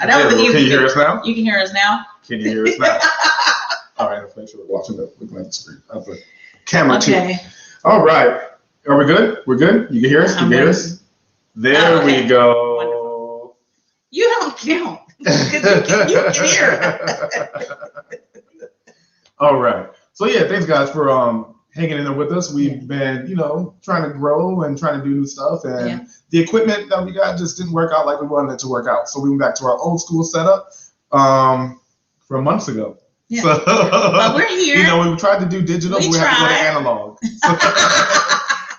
That was an easy. Can you hear us now? You can hear us now? Can you hear us now? All right, let's make sure we're watching the looking at the screen. The camera too. All right. Are we good? We're good? You can hear us? You can hear us? There we go. Wonderful. You don't count. You can hear. All right. So yeah, thanks guys for hanging in there with us. We've been, trying to grow and trying to do new stuff, and the equipment that we got just didn't work out like we wanted it to work out. So we went back to our old school setup from months ago. Yeah. So, but we're here. We tried to do digital, but we have to go to analog.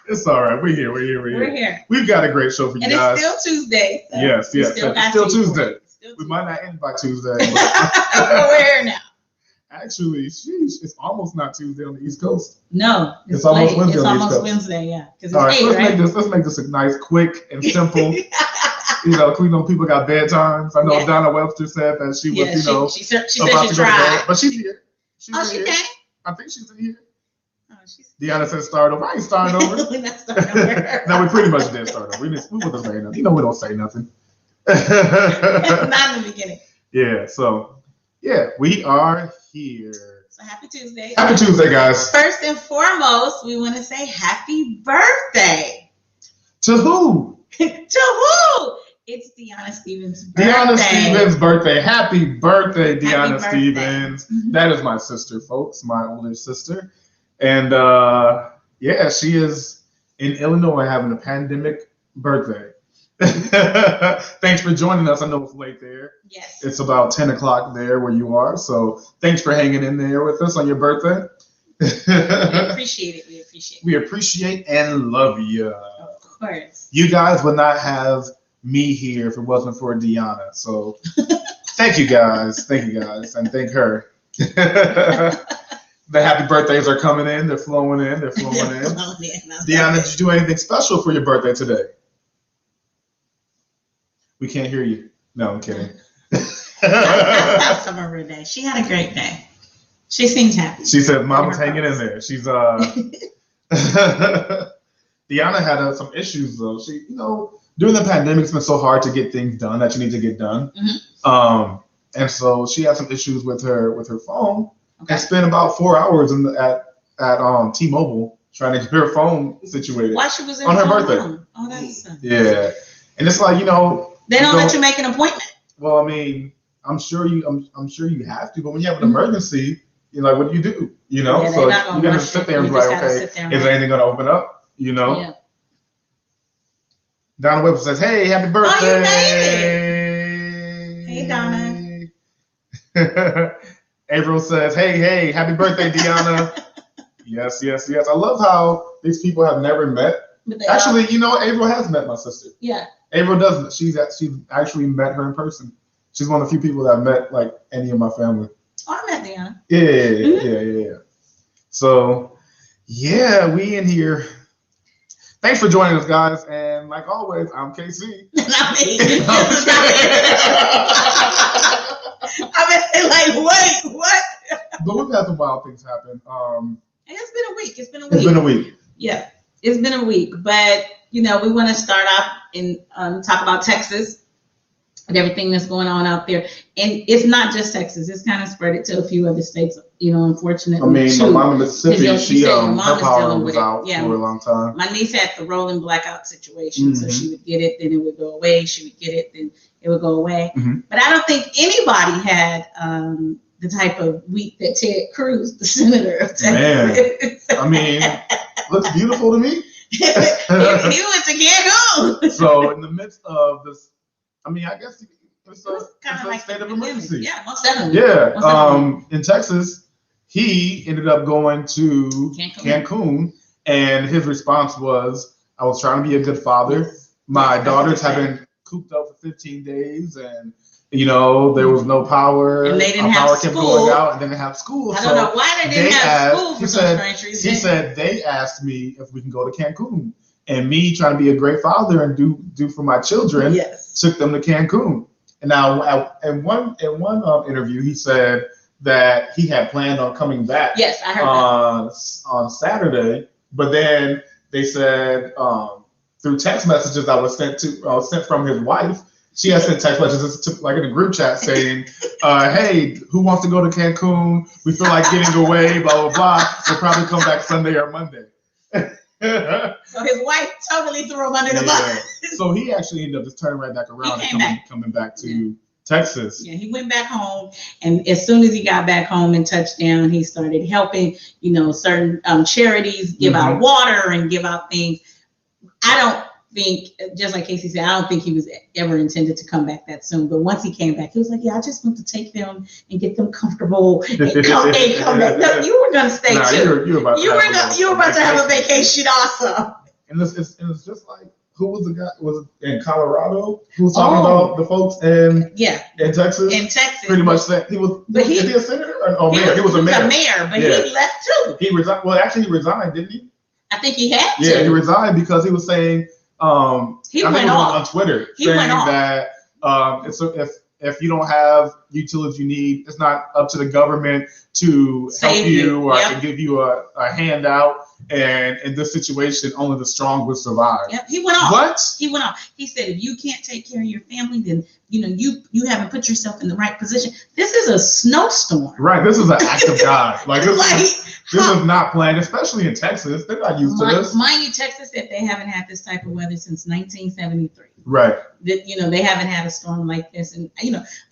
It's all right. We're here. We're here. We've got a great show for you guys. And it's still Tuesday. So yes. It's still Tuesday. We might not end by Tuesday. We're here now. Actually, sheesh, it's almost not Tuesday on the East Coast. No, it's almost Wednesday. It's on the East almost Coast. Wednesday, yeah. Because all it's right, let's make this a nice, quick, and simple. We know people got bedtimes. I know Donna Webster said that she was, she said she about to tried. go to bed, but she's here. She came? I think she's in here. Deanna said start over. I ain't starting over. We're not starting over. No, we pretty much did start over. We wasn't saying nothing. We don't say nothing. Not in the beginning. Yeah, so we are here. So happy Tuesday. Happy Tuesday, guys. First and foremost, we want to say happy birthday. To who? To who? It's Deanna Stevens' birthday. Deanna Stevens' birthday. Happy birthday, Deanna Stevens. Mm-hmm. That is my sister, folks, my older sister. And she is in Illinois having a pandemic birthday. Thanks for joining us. I know it's late there. Yes. It's about 10 o'clock there where you are. So thanks for hanging in there with us on your birthday. We appreciate it. We appreciate and love you. Of course. You guys would not have me here if it wasn't for Deanna. So thank you guys. And thank her. The happy birthdays are coming in. They're flowing in. Deanna, did you do anything special for your birthday today? We can't hear you. No, I'm kidding. That's a her day. She had a great day. She seems happy. She said, "Mama's hanging in there." She's Deanna had some issues though. She, during the pandemic, it's been so hard to get things done that you need to get done. Mm-hmm. And so she had some issues with her phone. Okay. And spent about 4 hours at T-Mobile trying to get her phone situated. Why she was on her birthday? Oh, that's yeah. And it's like they don't let you make an appointment. Well, I mean, I'm sure you have to, but when you have an emergency, you're like, what do? So you gotta sit there and be like, okay, is there anything gonna open up? Yeah. Donna Webster says, "Hey, happy birthday!" Oh, you made it. Hey, Donna. April says, "Hey, happy birthday, Deanna." Yes. I love how these people have never met. Actually, April has met my sister. Yeah. April doesn't. She's actually met her in person. She's one of the few people that I've met like any of my family. Oh, I met Deanna. Yeah. So, we in here. Thanks for joining us, guys. And like always, I'm KC. Not me. I've been like, wait, what? But we've had some wild things happen. It's been a week. It's been a week. Yeah, it's been a week. But, we want to start off and talk about Texas and everything that's going on out there. And it's not just Texas. It's kind of spread it to a few other states, unfortunately. I mean, my mom in Mississippi, her power was out for a long time. My niece had the rolling blackout situation. Mm-hmm. So she would get it, then it would go away. She would get it, then it would go away. Mm-hmm. But I don't think anybody had the type of week that Ted Cruz, the senator of Texas. Man, I mean, looks beautiful to me. He went to Cancun. So in the midst of this, I mean, I guess it's a like state of emergency. Yeah, most definitely. Yeah. In Texas, he ended up going to Cancun, and his response was, "I was trying to be a good father. My daughters have been cooped up for 15 days, and there was no power. And they didn't have power school. Kept going out, and didn't have school. I don't know why they didn't have school for some strange reason." He said they asked me if we can go to Cancun, and me trying to be a great father and do for my children, took them to Cancun. And now, in one interview, he said that he had planned on coming back. Yes, I heard on Saturday, but then they said through text messages that was sent from his wife she has sent text messages like in a group chat saying, hey, who wants to go to Cancun? We feel like getting away, blah, blah, blah. We'll probably come back Sunday or Monday. So his wife totally threw him under the bus. So he actually ended up just turning right back around and coming back to Texas. Yeah, he went back home, and as soon as he got back home and touched down, he started helping, certain charities give out water and give out things. I don't think, just like Casey said, I don't think he was ever intended to come back that soon. But once he came back, he was like, yeah, I just want to take them and get them comfortable and come back. No, you were going to stay too. You were about to have a vacation also. And it's just like, who was the guy? Was it in Colorado? Who was talking about the folks in Texas? In Texas, pretty much said he was. Is he a senator? Mayor? He was a mayor. He was a mayor, but he left too. He resigned. Well, actually, he resigned, didn't he? I think he had to. Yeah, he resigned because he was saying. He went off on Twitter saying that if you don't have utilities you need, it's not up to the government to help you or to give you a handout. And in this situation, only the strong will survive. Yep, he went off. What? He went off. He said, if you can't take care of your family, then you haven't put yourself in the right position. This is a snowstorm. Right. This is an act of God. Like this is not planned, especially in Texas. They're not used to this. Mind you, Texas said they haven't had this type of weather since 1973. Right. They haven't had a storm like this. And,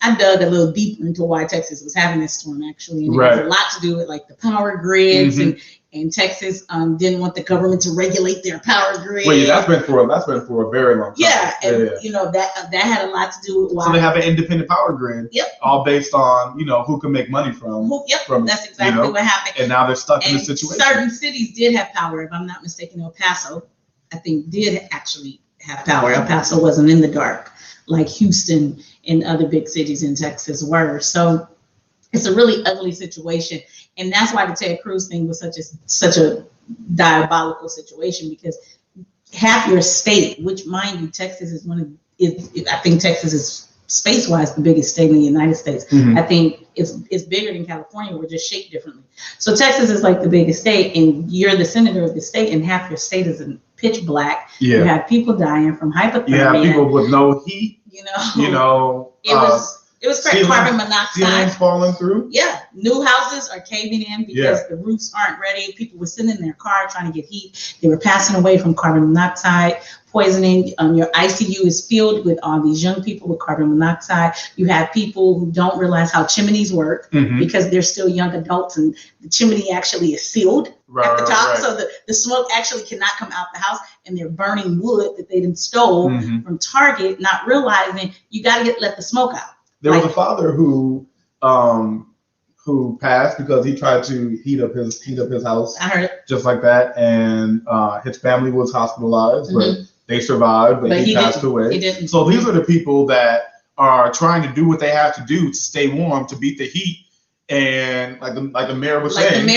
I dug a little deeper into why Texas was having this storm, actually. And it has a lot to do with, like, the power grids and Texas didn't want the government to regulate their power grid. Well, yeah, that's been for a very long time. Yeah, and that had a lot to do with why. So they have an independent power grid. Yep. All based on who can make money from. That's exactly what happened. And now they're stuck in this situation. Certain cities did have power. If I'm not mistaken, El Paso, I think, did actually have power. El Paso wasn't in the dark like Houston and other big cities in Texas were. So it's a really ugly situation. And that's why the Ted Cruz thing was such a diabolical situation, because half your state, which, mind you, Texas is I think Texas is space-wise the biggest state in the United States. I think it's bigger than California. We're just shaped differently. So Texas is like the biggest state, and you're the senator of the state, and half your state is in pitch black. Yeah. You have people dying from hypothermia. Yeah, people with no heat. It was carbon monoxide. Ceilings falling through. Yeah, new houses are caving in because the roofs aren't ready. People were sitting in their car trying to get heat. They were passing away from carbon monoxide poisoning. Your ICU is filled with all these young people with carbon monoxide. You have people who don't realize how chimneys work because they're still young adults, and the chimney actually is sealed at the top, so the smoke actually cannot come out the house, and they're burning wood that they stole from Target, not realizing you got to let the smoke out. There was a father who passed because he tried to heat up his house. I heard it. Just like that, and his family was hospitalized, but they survived, but he passed away. He didn't. So these are the people that are trying to do what they have to do to stay warm, to beat the heat, and like the mayor was saying,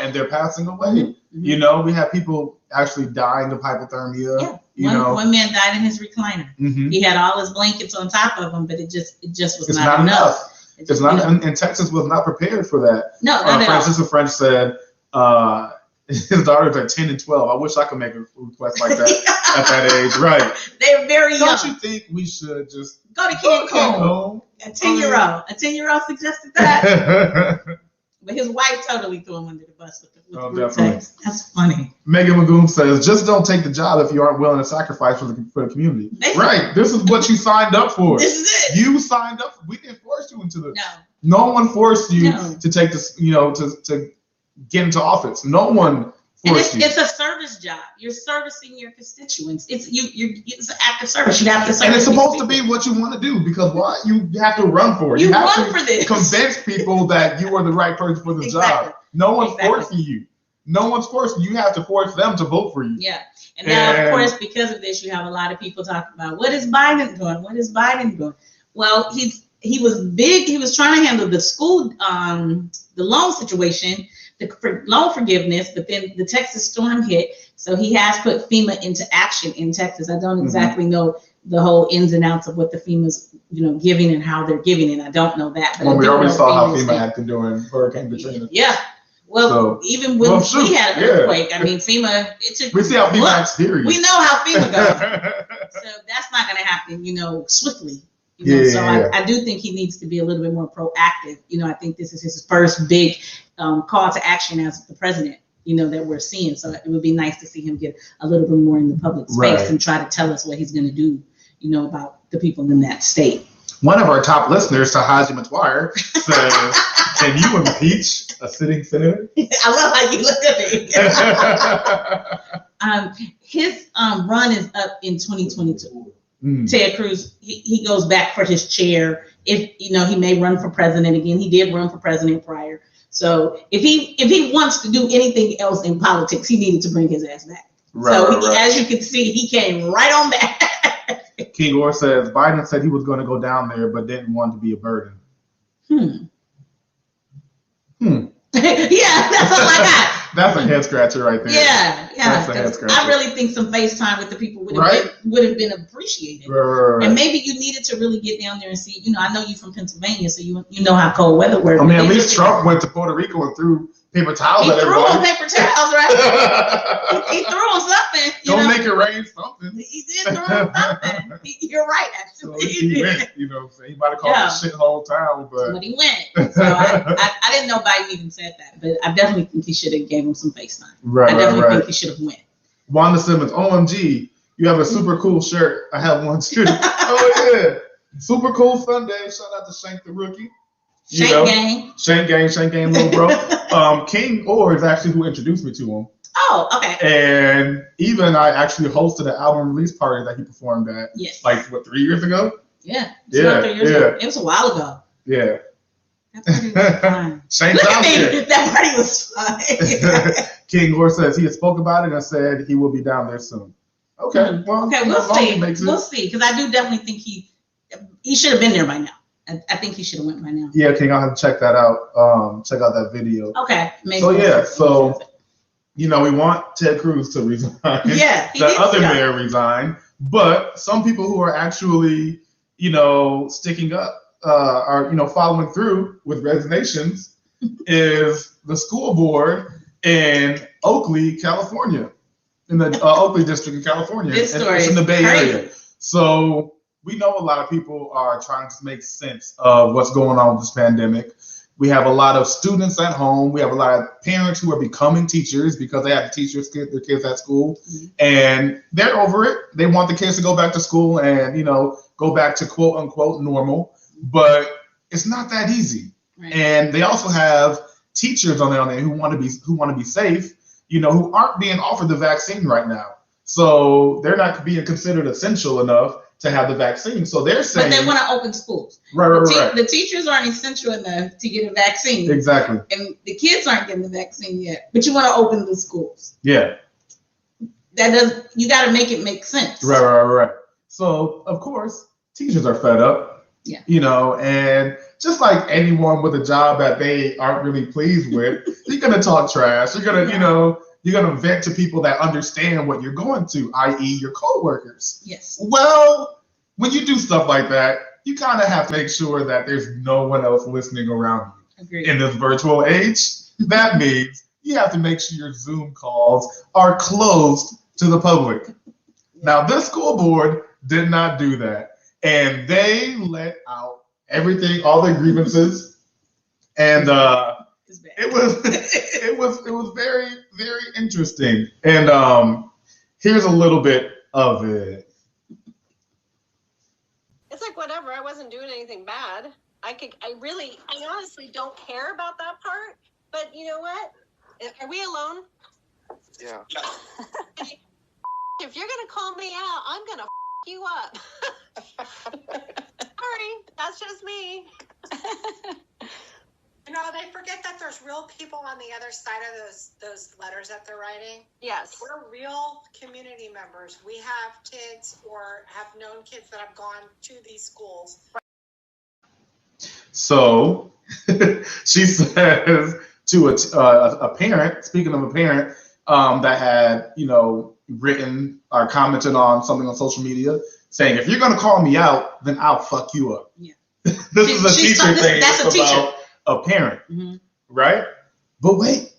and they're passing away. We have people actually dying of hypothermia. Yeah. One man died in his recliner. He had all his blankets on top of him, but it just was not enough. It's not, and Texas was not prepared for that. No, Francisca French said his daughters are 10 and 12. I wish I could make a request like that at that age. Right. They're very young. Don't you think we should just go to Cancun? A 10-year-old suggested that. But his wife totally threw him under the bus with the group text. That's funny. Megan Magoon says, just don't take the job if you aren't willing to sacrifice for the community. Right. This is what you signed up for. This is it. You signed up. We didn't force you into this. No one forced you to take this, to get into office. No one forced you. It's a service job. You're servicing your constituents. It's an act of service. You have to service. And it's supposed to be what you want to do, because why? You have to run for it. You have run to for this. Convince people that you are the right person for the job. No one's forcing you. No one's forcing you. You have to force them to vote for you. Yeah. And now, of course, because of this, you have a lot of people talking about, what is Biden doing? What is Biden doing? Well, he was big. He was trying to handle the school, the loan situation, the loan forgiveness, but then the Texas storm hit. So he has put FEMA into action in Texas. I don't exactly know the whole ins and outs of what the FEMA's, giving and how they're giving it. I don't know that. But we already saw how FEMA acted during Hurricane Katrina. Yeah. Well, so, even when we had an earthquake, I mean, FEMA, we see how FEMA acts here. We know how FEMA goes. So that's not going to happen, swiftly. I do think he needs to be a little bit more proactive. I think this is his first big call to action as the president, that we're seeing. So it would be nice to see him get a little bit more in the public space and try to tell us what he's going to do, about the people in that state. One of our top listeners, Tahaji McGuire, says, "Can you impeach a sitting senator?" I love how you look at me. His run is up in 2022. Ted Cruz, he goes back for his chair. If he may run for president again. He did run for president prior. So if he wants to do anything else in politics, he needed to bring his ass back. As you can see, he came right on back. King Orr says Biden said he was going to go down there, but didn't want to be a burden. Yeah, that's all I got. That's a head scratcher right there. Yeah. That's a head scratcher. I really think some FaceTime with the people would have been appreciated. Right. And maybe you needed to really get down there and see. I know you from Pennsylvania, so you know how cold weather works. I mean, at least Trump went to Puerto Rico and threw paper towels at everybody. He threw paper towels, right? he threw something. Don't make it rain something. He did throw something. You're right, actually. So he went, so he might have called it a shithole town, but. But he went. So I didn't know Biden even said that, but I definitely think he should have gave him some FaceTime. I definitely think he should have went. Wanda Simmons, OMG, you have a super cool shirt. I have one too. Oh yeah. Super cool Sunday. Shout out to Shank the Rookie. Shank Gang, little bro. King Orr is actually who introduced me to him. Oh, okay. And even I actually hosted an album release party that he performed at. Yes. 3 years ago? Yeah. 3 years ago. It was a while ago. Yeah. That party was fun. Shane's out there. That party was fun. King Orr says he had spoke about it and said he will be down there soon. Okay. Well, we'll see. We'll see. Because I do definitely think he should have been there by now. I think he should have went by now. Yeah, King, I'll have to check that out. Check out that video. Okay. Maybe so we want Ted Cruz to resign. Yeah. The other mayor resign. But some people who are actually, sticking up, are following through with resignations is the school board in Oakley, California, in the Oakley district in California. This story it's in the Bay crazy. Area. So we know a lot of people are trying to make sense of what's going on with this pandemic. We have a lot of students at home. We have a lot of parents who are becoming teachers because they have to teach their kids at school. Mm-hmm. And they're over it. They want the kids to go back to school and, go back to quote unquote normal. But it's not that easy. Right. And they also have teachers on there who want to be safe, who aren't being offered the vaccine right now. So they're not being considered essential enough to have the vaccine. So they're saying, but they want to open schools. Right. The teachers aren't essential enough to get a vaccine. Exactly. And the kids aren't getting the vaccine yet. But you want to open the schools. Yeah. You got to make it make sense. Right. So of course, teachers are fed up. Yeah. And just like anyone with a job that they aren't really pleased with, you're gonna talk trash. You're gonna, you're gonna vent to people that understand what you're going to, i.e., your coworkers. Yes. Well, when you do stuff like that, you kind of have to make sure that there's no one else listening around you. Agreed. In this virtual age. That means you have to make sure your Zoom calls are closed to the public. Now, this school board did not do that. And they let out everything, all their grievances, and it was very, very interesting. And here's a little bit of it. It's like whatever. I wasn't doing anything bad. I honestly don't care about that part. But you know what? Are we alone? Yeah. If you're gonna call me out, I'm gonna you up. Sorry, that's just me. They forget that there's real people on the other side of those letters that they're writing. Yes. We're real community members. We have kids or have known kids that have gone to these schools. So she says to a parent, speaking of a parent that had, written or commented on something on social media saying, if you're going to call me out, then I'll fuck you up. Yeah. This is a teacher thing. That's a teacher. About a parent, right? But wait,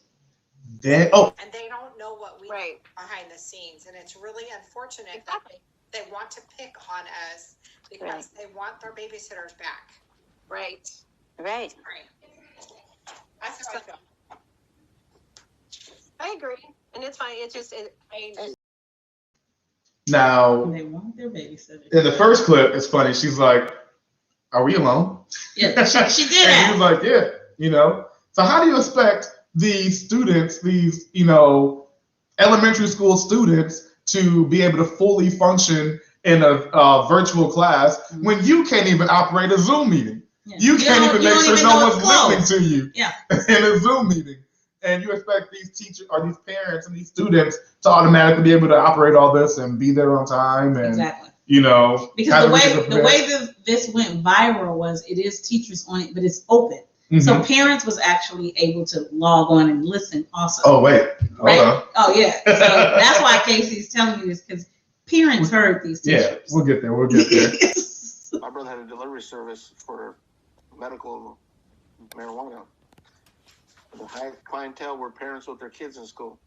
Then and they don't know what we Right. do behind the scenes, and it's really unfortunate Exactly. that they want to pick on us because they want their babysitters back. Right. Right. That's how I feel. I agree, and it's fine. It's just now They want their babysitter. in the first clip, it's funny. She's like, "Are we alone?" Yeah, she did And that. he was like, "Yeah, you know." So how do you expect these students, these elementary school students, to be able to fully function in a virtual class when you can't even operate a Zoom meeting? Yeah. You can't even make sure no one's listening closed. to you Yeah. in a Zoom meeting. And you expect these teachers or these parents and these students to automatically be able to operate all this and be there on time and Exactly. Because the way this went viral was it is teachers on it, but it's open. Mm-hmm. So parents was actually able to log on and listen also. Oh wait. Right? Hold on. Oh yeah. So that's why Casey's telling you this, because parents heard these teachers. Yeah, we'll get there. We'll get there. My brother had a delivery service for medical marijuana. The high clientele were parents with their kids in school.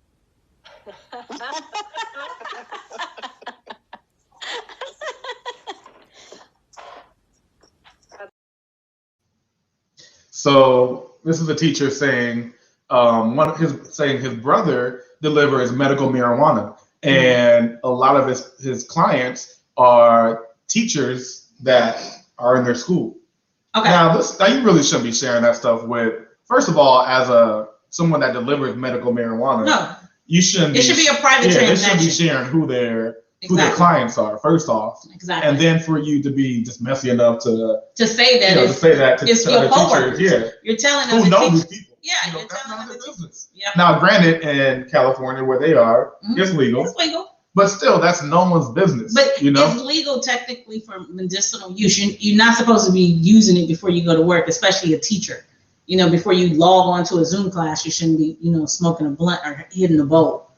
So this is a teacher saying his brother delivers medical marijuana, and a lot of his clients are teachers that are in their school. Okay. Now you really shouldn't be sharing that stuff with. First of all, as someone that delivers medical marijuana, No. you shouldn't. It should be a private transaction. They shouldn't be sharing who their clients are. First off, exactly. and then for you to be just messy enough to say that it's your other coworkers. teachers, yeah, you're telling who know these people. Yeah, you're that's telling not them their business. Yep. Now, granted, in California where they are, it's legal. It's legal. But still, that's no one's business. But it's legal technically for medicinal use. You're not supposed to be using it before you go to work, especially a teacher. Before you log on to a Zoom class, you shouldn't be, smoking a blunt or hitting a bowl.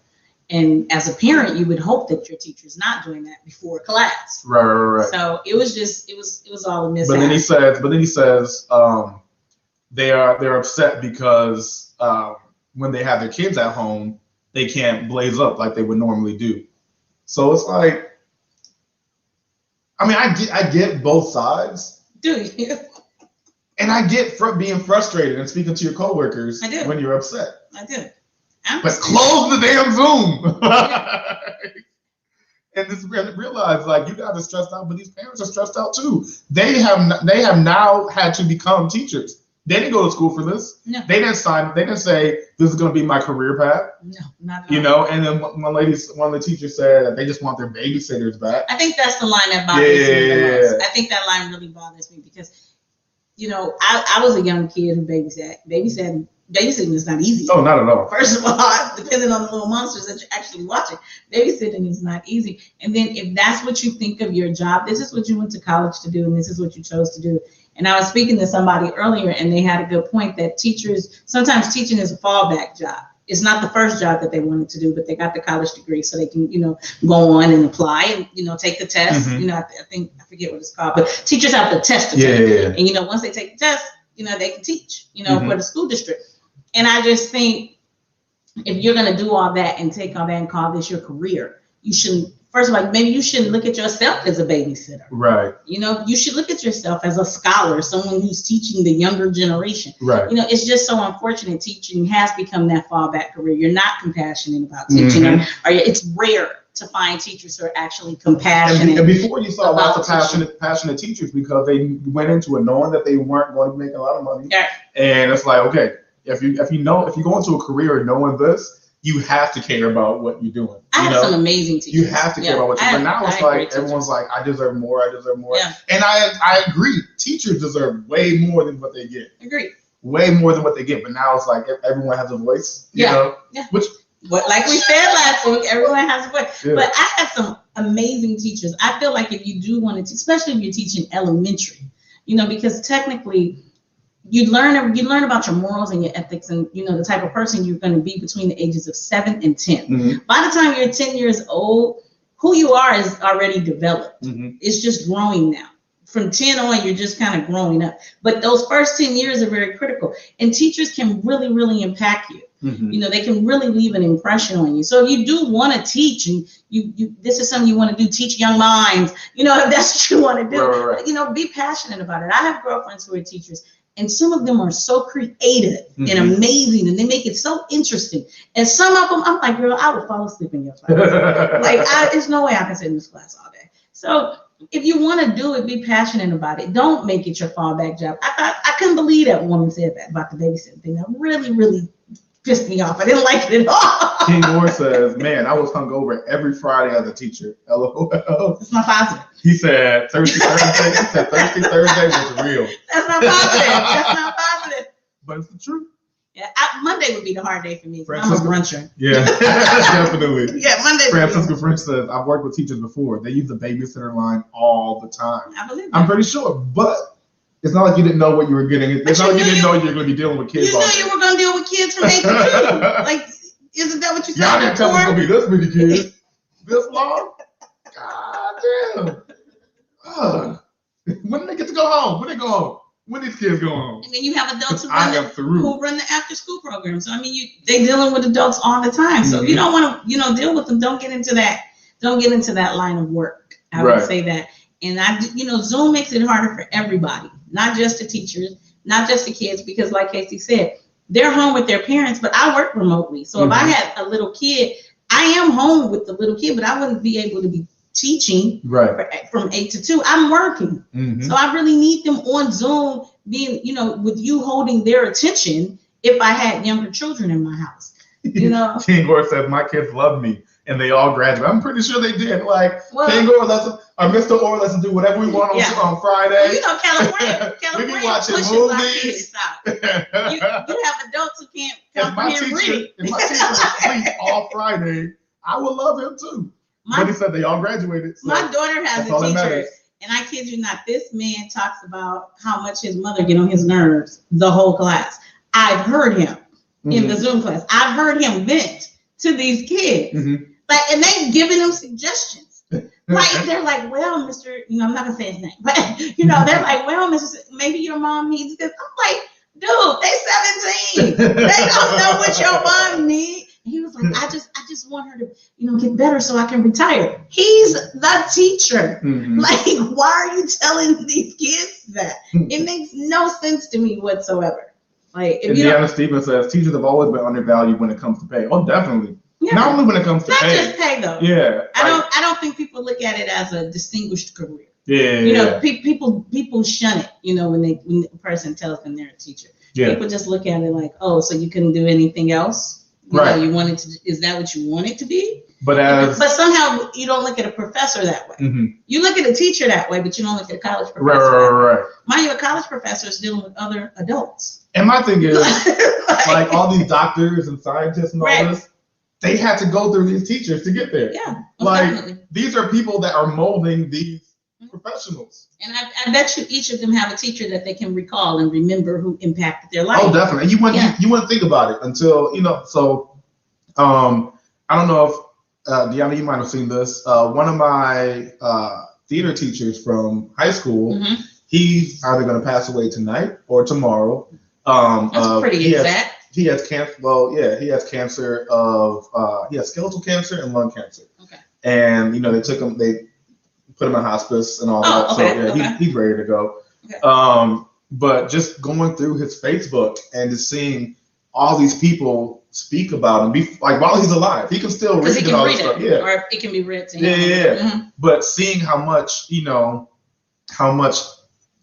And as a parent, you would hope that your teacher's not doing that before class. Right. So it was all a mishap. But then he says they're upset because when they have their kids at home, they can't blaze up like they would normally do. So it's like, I mean, I get both sides. Do you? And I get being frustrated and speaking to your coworkers when you're upset. I do. But close the damn Zoom. And just realize, like, you guys are stressed out, but these parents are stressed out too. They have now had to become teachers. They didn't go to school for this. No. They didn't sign. They didn't say this is going to be my career path. No, not at all. And then one of the teachers said that they just want their babysitters back. I think that's the line that bothers me the most. I think that line really bothers me because, I was a young kid who babysat. Babysitting is not easy. Oh, not at all. First of all, depending on the little monsters that you're actually watching, babysitting is not easy. And then if that's what you think of your job, this is what you went to college to do, and this is what you chose to do. And I was speaking to somebody earlier, and they had a good point that sometimes teaching is a fallback job. It's not the first job that they wanted to do, but they got the college degree so they can, go on and apply and, take the test. Mm-hmm. I forget what it's called, but teachers have the test to take. And, once they take the test, they can teach, for the school district. And I just think if you're going to do all that and take all that and call this your career, you shouldn't. First of all, maybe you shouldn't look at yourself as a babysitter. Right. You should look at yourself as a scholar, someone who's teaching the younger generation. Right. It's just so unfortunate. Teaching has become that fallback career. You're not compassionate about teaching, or it's rare to find teachers who are actually compassionate. And before you saw lots of passionate teachers because they went into it knowing that they weren't going to make a lot of money. Yeah. And it's like, okay, if you go into a career knowing this, you have to care about what you're doing. I have some amazing teachers. You have to care about what you're doing. But now it's like everyone's like, I deserve more. Yeah. And I agree. Teachers deserve way more than what they get. Agree. Way more than what they get. But now it's like everyone has a voice. You know? Yeah. But like we said last week, everyone has a voice. Yeah. But I have some amazing teachers. I feel like if you do want to, especially if you're teaching elementary, because technically you learn about your morals and your ethics and, the type of person you're going to be between the ages of 7 and 10. Mm-hmm. By the time you're 10 years old, who you are is already developed. Mm-hmm. It's just growing now. from 10 on, you're just kind of growing up. But those first 10 years are very critical. And teachers can really, really impact you. Mm-hmm. You know, they can really leave an impression on you. So if you do want to teach, and you this is something you want to do, teach young minds, you know, if that's what you want to do, right. you know, be passionate about it. I have girlfriends who are teachers, and some of them are so creative and amazing, and they make it so interesting. And some of them, I'm like, girl, I would fall asleep in your class. Like, there's no way I can sit in this class all day. So if you want to do it, be passionate about it. Don't make it your fallback job. I couldn't believe that woman said that about the babysitting thing. That really, really pissed me off. I didn't like it at all. King Moore says, man, I was hungover every Friday as a teacher. LOL. That's not positive. He said Thursday was real. That's not positive. That's not positive. But it's the truth. Yeah, Monday would be the hard day for me. I'm a Francisco? bruncher. Yeah, definitely. Yeah, Monday. Francisco French says, I've worked with teachers before. They use the babysitter line all the time. I believe that. I'm pretty sure, but it's not like you didn't know what you were getting. It's not like you didn't know you were going to be dealing with kids. You knew you were going to deal with kids from 8 to 2. Like, isn't that what you said? Y'all didn't tell me it's going to be this many kids. This long? God damn. When do they get to go home? When they go home? When these kids go home? And then you have adults who run the after school program. So I mean, they dealing with adults all the time. So if you don't want to, deal with them, don't get into that. Don't get into that line of work. I would say that. And Zoom makes it harder for everybody, not just the teachers, not just the kids, because like Casey said, they're home with their parents, but I work remotely. So if I had a little kid, I am home with the little kid, but I wouldn't be able to be teaching from 8 to 2. I'm working. So I really need them on Zoom being, with you holding their attention if I had younger children in my house. King Gore says, my kids love me and they all graduate. I'm pretty sure they did. Like, King Gore lets them, or Mr. Orr lets them do whatever we want on Friday. Well, California we be watching movies. You have adults who can't comprehend reading. If my teacher was asleep all Friday, I would love him too. But he said they all graduated. So my daughter has a teacher, and I kid you not, this man talks about how much his mother get on his nerves the whole class. I've heard him in the Zoom class. I've heard him vent to these kids. Like, and they giving them suggestions. Like, they're like, well, Mr. I'm not gonna say his name, but they're like, well, Mr. Maybe your mom needs this. I'm like, dude, they 17. They don't know what your mom needs. He was like, I just want her to, get better so I can retire. He's the teacher. Like, why are you telling these kids that? It makes no sense to me whatsoever. Like, if Deanna Stevens says teachers have always been undervalued when it comes to pay. Oh, definitely. Yeah. Not only when it comes to pay. Not just pay though. Yeah. I don't think people look at it as a distinguished career. Yeah. People shun it. When the person tells them they're a teacher. Yeah. People just look at it like, oh, so you couldn't do anything else. You wanted to? Is that what you want it to be? But somehow you don't look at a professor that way. You look at a teacher that way, but you don't look at a college professor. Right. Mind you, a college professor is dealing with other adults. And my thing is, like all these doctors and scientists and all this, they had to go through these teachers to get there. Yeah, definitely. These are people that are molding these professionals. And I bet you each of them have a teacher that they can recall and remember who impacted their life. Oh, definitely. You wouldn't think about it until, So, I don't know if, Deanna, you might have seen this. One of my theater teachers from high school, he's either going to pass away tonight or tomorrow. That's pretty exact. He has cancer. Well, yeah, he has cancer he has skeletal cancer and lung cancer. Okay. And, they took him, they put him in hospice and all that. Okay. So yeah, he's ready to go. Okay. But just going through his Facebook and just seeing all these people speak about him, while he's alive, he can still read and all this stuff. Yeah. Or it can be read to him. Yeah. But seeing how much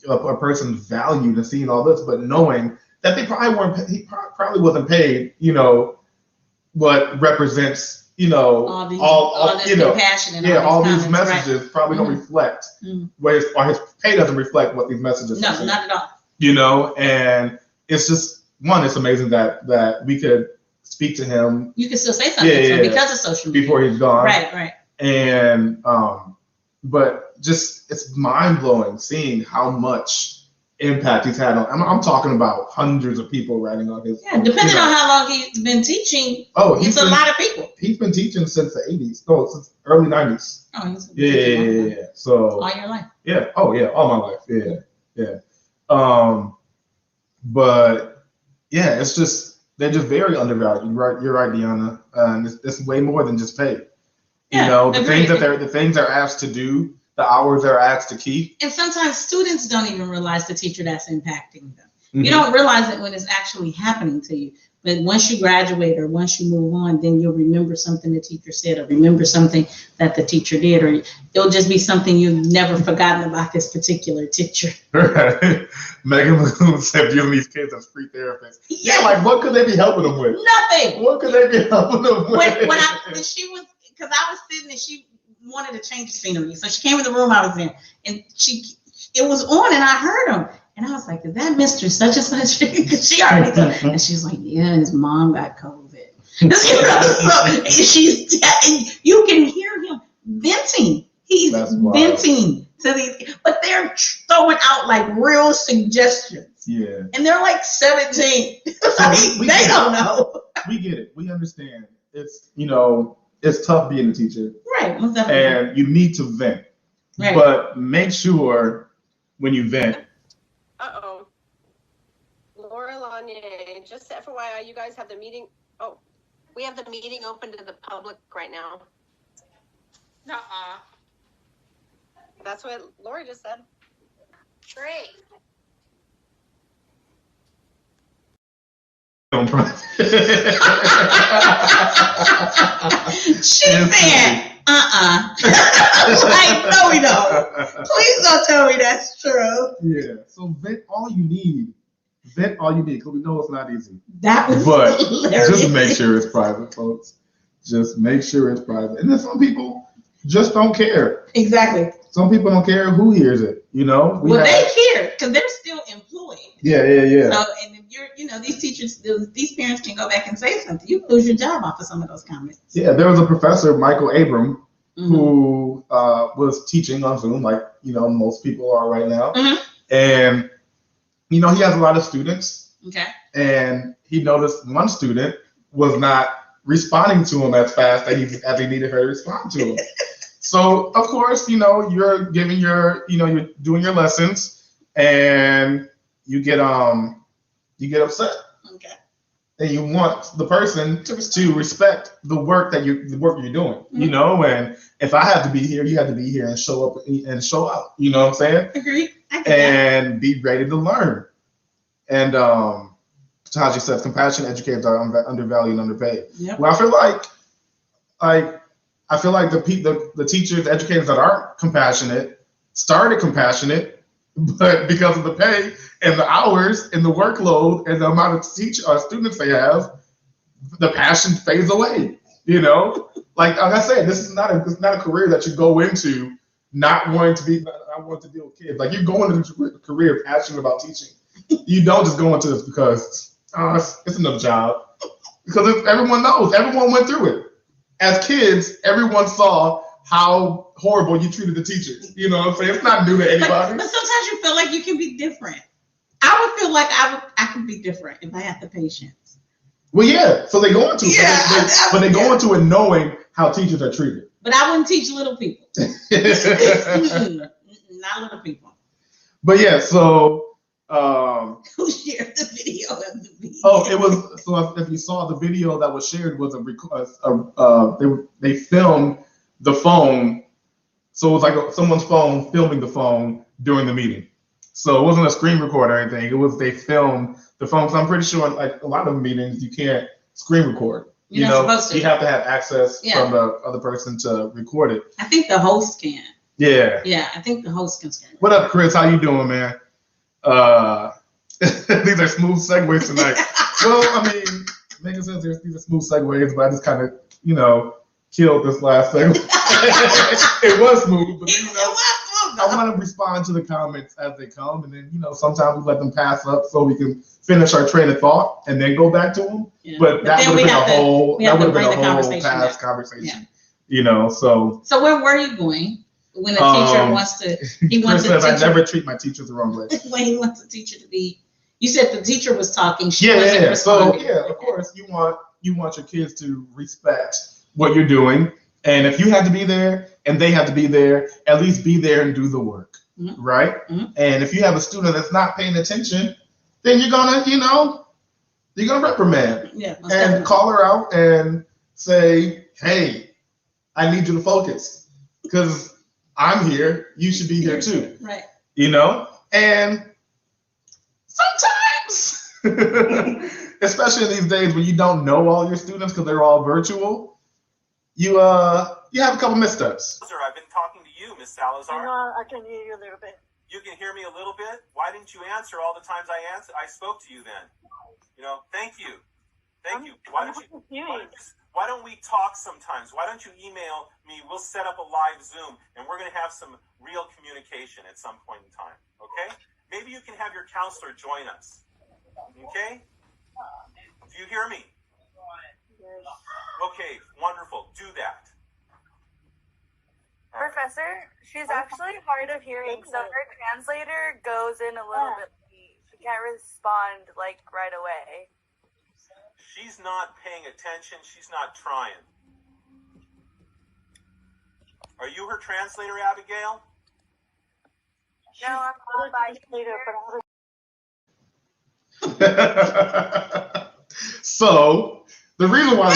a person valued and seeing all this, but knowing that he probably wasn't paid, what represents, all this compassion and all these messages probably don't reflect or his pay doesn't reflect what these messages are. No, not at all. And it's just it's amazing that we could speak to him. You can still say something because of social media before he's gone. Right. And but just it's mind blowing seeing how much impact he's had on. I'm talking about hundreds of people writing on his. Yeah, depending on how long he's been teaching. It's a lot of people. He's been teaching since the 80s. No, since early 90s. Oh, he's yeah. So all your life. Yeah. Oh, yeah. All my life. Yeah. But yeah, it's just they're just very undervalued. You're right, Deanna. It's way more than just pay. Yeah, you know, the things they're asked to do, the hours they're asked to keep. And sometimes students don't even realize the teacher that's impacting them. Mm-hmm. You don't realize it when it's actually happening to you. But once you graduate or once you move on, then you'll remember something the teacher said or remember something that the teacher did, or it'll just be something you've never forgotten about this particular teacher. Right. Megan said giving these kids as free therapists. Yeah, like what could they be helping them with? Nothing. What could they be helping them with? Because I was sitting and she wanted to change the scenery. So she came in the room I was in and it was on and I heard him. And I was like, is that Mr. Such and Such? Because she already told. And she's like, yeah, his mom got COVID. And you can hear him venting. He's venting to these, but they're throwing out like real suggestions. Yeah. And they're like 17. They don't know. We get it. We understand. It's, it's tough being a teacher. Right. And you need to vent. Right. But make sure when you vent. Uh-oh. Laura Lanier, just FYI, you guys have the meeting. Oh, we have the meeting open to the public right now. Nuh-uh. That's what Laura just said. Great. She said, like, no, we don't. Please don't tell me that's true. Yeah. So vent all you need. Vent all you need, because we know it's not easy. That was But hilarious. just make sure it's private, folks. Just make sure it's private. And then some people just don't care. Exactly. Some people don't care who hears it, They care because they're still employed. Yeah. So, and if you're, these teachers, these parents can go back and say something. You can lose your job off of some of those comments. Yeah, there was a professor, Michael Abram, who was teaching on Zoom, like, most people are right now. Mm-hmm. And, he has a lot of students. Okay. And he noticed one student was not responding to him as fast as he needed her to respond to him. So, of course, you're giving you're doing your lessons and you get upset. Okay. And you want the person to respect the work you're doing, Mm-hmm. and if I have to be here, you have to be here and show up and show out, you know what I'm saying? Agreed. And be ready to learn. And Taji says compassion educators are undervalued and underpaid. Yep. Well, I feel like the teachers, the educators that aren't compassionate started compassionate, but because of the pay and the hours and the workload and the amount of students they have, the passion fades away. Like I said, this is not a career that you go into not wanting to deal with kids. Like you go into a career passionate about teaching. You don't just go into this because it's another job. Because everyone knows, everyone went through it. As kids, everyone saw how horrible you treated the teachers. You know what I'm saying? It's not new to anybody. But sometimes you feel like you can be different. I would feel like I could be different if I had the patience. Well, yeah. So they go into it, but they go into it knowing how teachers are treated. But I wouldn't teach little people. Not little people. But yeah, so. Who shared the video of the video? Oh, it was. So if you saw the video that was shared, was they filmed the phone. So it was like someone's phone filming the phone during the meeting. So it wasn't a screen record or anything. It was they filmed the phone. So I'm pretty sure like a lot of meetings you can't screen record. You're not supposed to. You have to have access from the other person to record it. I think the host can. Yeah. Yeah, I think the host can screen. What up, Chris? How you doing, man? These are smooth segues tonight. Well, I mean, Megan says these are smooth segues, but I just kind of, killed this last segue. It was smooth, but I want to respond to the comments as they come, and then sometimes we let them pass up so we can finish our train of thought and then go back to them. Yeah. But that would have been a whole past conversation. Yeah. So where were you going when a teacher wants to, he wants Chris the says, teacher, I never treat my teachers the wrong way. when he wants the teacher to be. You said the teacher was talking. She Yeah, wasn't yeah. responding. So yeah, of course you want your kids to respect what you're doing, and if you have to be there and they have to be there, at least be there and do the work, right? And if you have a student that's not paying attention, then you're gonna reprimand and definitely. call her out and say, hey, I need you to focus because I'm here. You should be here too. Right. And sometimes, especially in these days when you don't know all your students because they're all virtual, you have a couple missteps. I've been talking to you, Miss Salazar. I can hear you a little bit. You can hear me a little bit? Why didn't you answer all the times I spoke to you then? Thank you. Thank you. Why don't we talk sometimes? Why don't you email me? We'll set up a live Zoom, and we're going to have some real communication at some point in time, okay? Maybe you can have your counselor join us, okay? Do you hear me? Okay, wonderful. Do that. Professor, she's actually hard of hearing, so her translator goes in a little bit late. She can't respond, right away. She's not paying attention. She's not trying. Are you her translator, Abigail? No, I'm not by So the reason why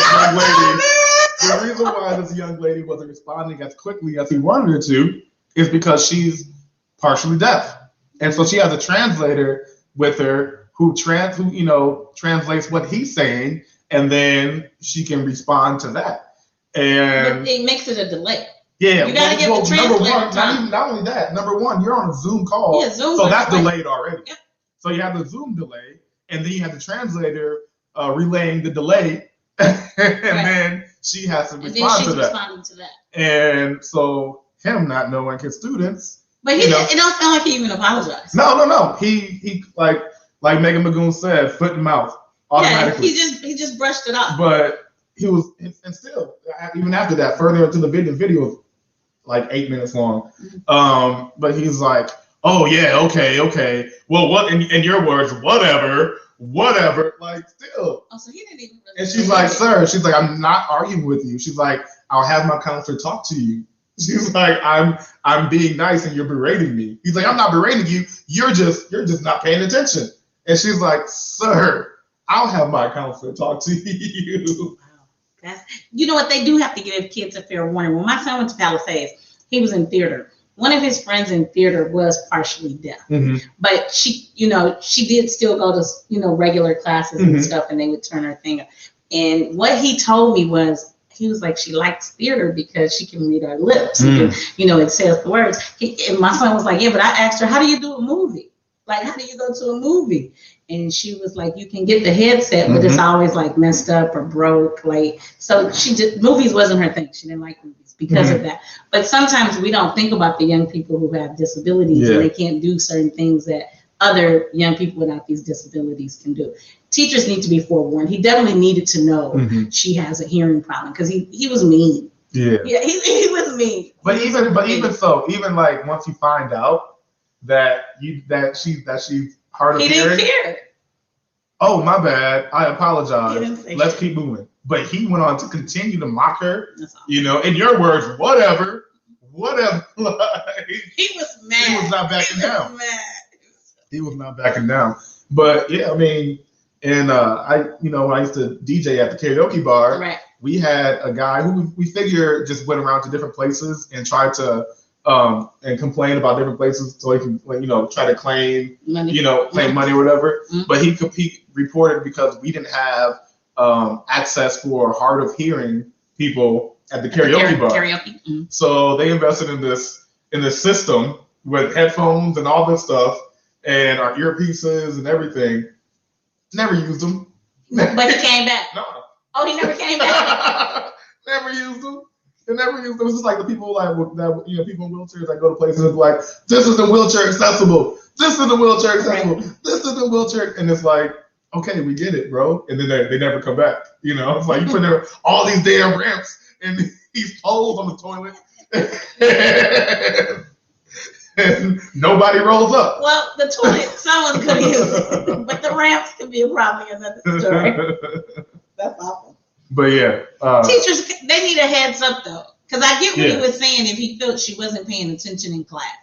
this young lady wasn't responding as quickly as he wanted her to is because she's partially deaf, and so she has a translator with her who translates what he's saying, and then she can respond to that. And but it makes it a delay. Yeah, you gotta get the translator time. Not only that, number one, you're on a Zoom call, so that's delayed already. Yep. So you have the Zoom delay, and then you have the translator relaying the delay, and then she has to respond to that. Responding to that. And so him not knowing his students, but it don't sound like he even apologized. No. He like Megan Magoon said, foot and mouth automatically. Yeah, he just brushed it off. But he was, and still, even after that, further into the video was like 8 minutes long. But he's like, oh yeah, okay. Well, what in your words, whatever. Like still. Oh, so he didn't even. Really and she's like, sir, I'm not arguing with you. She's like, I'll have my counselor talk to you. She's like, I'm being nice and you're berating me. He's like, I'm not berating you. You're just not paying attention. And she's like, sir, I'll have my counselor talk to you. Wow. You know what? They do have to give kids a fair warning. When my son went to Palisades, he was in theater. One of his friends in theater was partially deaf, but she did still go to, regular classes and stuff, and they would turn her thing up. And what he told me was, he was like, she likes theater because she can read her lips. It says the words. And my son was like, yeah, but I asked her, how do you do a movie? Like, how do you go to a movie? And she was like, you can get the headset, but it's always like messed up or broke. So movies wasn't her thing. She didn't like movies because of that. But sometimes we don't think about the young people who have disabilities and they can't do certain things that other young people without these disabilities can do. Teachers need to be forewarned. He definitely needed to know she has a hearing problem because he was mean. Yeah, he was mean. But even so, like once you find out that she's hard of hearing, didn't care. Oh, my bad. I apologize. Let's keep moving. But he went on to continue to mock her. In your words, whatever. He was mad. He was not backing down. He was not backing down. But yeah, I mean, and when I used to DJ at the karaoke bar, we had a guy who we figure just went around to different places and tried to and complain about different places so he can, try to claim money, claim money or whatever. But he reported because we didn't have access for hard of hearing people at the karaoke bar. So they invested in this system with headphones and all this stuff and our earpieces and everything. Never used them. But he came back. No. Oh, he never came back. Never used them. It never used them. It's just like the people that people in wheelchairs that go to places and like, this isn't wheelchair accessible. This isn't wheelchair accessible. This isn't wheelchair, and it's like, okay, we get it, bro. And then they never come back. It's like you put there all these damn ramps and these poles on the toilet, and nobody rolls up. Well, the toilet, someone could use it, but the ramps could be probably another story. That's awful. But yeah, teachers, they need a heads up though, because I get what he was saying. If he felt she wasn't paying attention in class,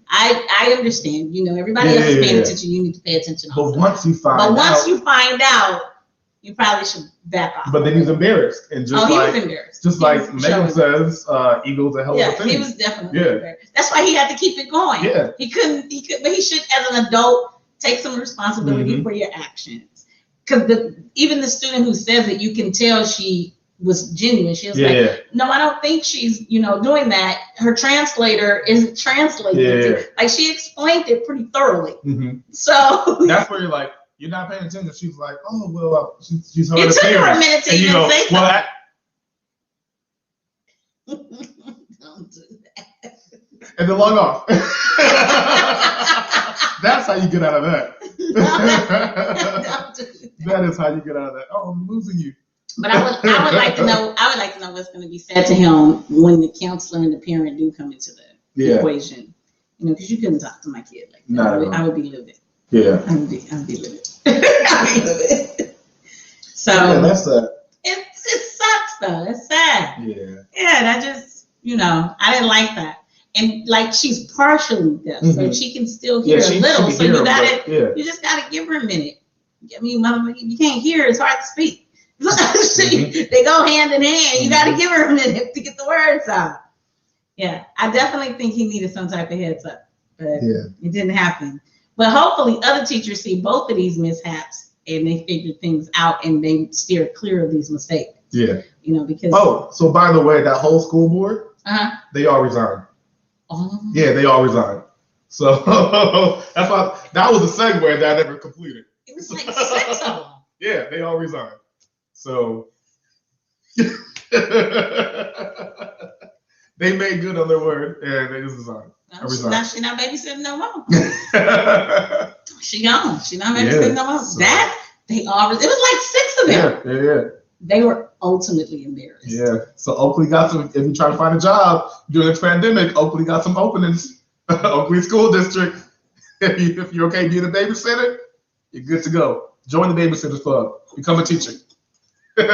I understand. You know, everybody else is paying attention. You need to pay attention. But also. once you find out, you probably should back off. But then he's embarrassed, and just he was embarrassed. Just like Megan says, ego's a hell of a thing. He was definitely embarrassed. That's why he had to keep it going. Yeah, he could, but he should, as an adult, take some responsibility for your actions. Because even the student who says it, you can tell she was genuine. She was like, no, I don't think she's, doing that. Her translator isn't translating. Like, she explained it pretty thoroughly. So that's where you're like, you're not paying attention. She's like, oh, well, she's heard it took her a minute to even say something. Don't do that. And then log off. That's how you get out of that. That is how you get out of that. Oh, I'm losing you. But I would like to know. I would like to know what's going to be said to him when the counselor and the parent do come into the equation. Because you couldn't talk to my kid like that. I would be livid. Yeah. I would be livid. I'd be livid. So that's sad. It sucks though. It's sad. Yeah. Yeah. That just I didn't like that. And like she's partially deaf, so she can still hear a little. So you just gotta give her a minute. I mean, you can't hear. It's hard to speak. They go hand in hand. You got to give her a minute to get the words out. Yeah, I definitely think he needed some type of heads up, but it didn't happen. But hopefully other teachers see both of these mishaps and they figure things out and they steer clear of these mistakes. Yeah. Because... Oh, so by the way, that whole school board, they all resigned. Oh. Yeah, they all resigned. So that's why that was a segue that I never completed. It was like 6 of them. Yeah, they all resigned. So they made good on their word and they just resigned. Now she's not babysitting no more. She gone. She's not babysitting no more. So. It was like 6 of them. Yeah. They were ultimately embarrassed. Yeah. So Oakley got some. If you try to find a job during this pandemic, Oakley got some openings. Oakley School District. If you're okay being a babysitter, you're good to go. Join the Babysitters Club. Become a teacher. That's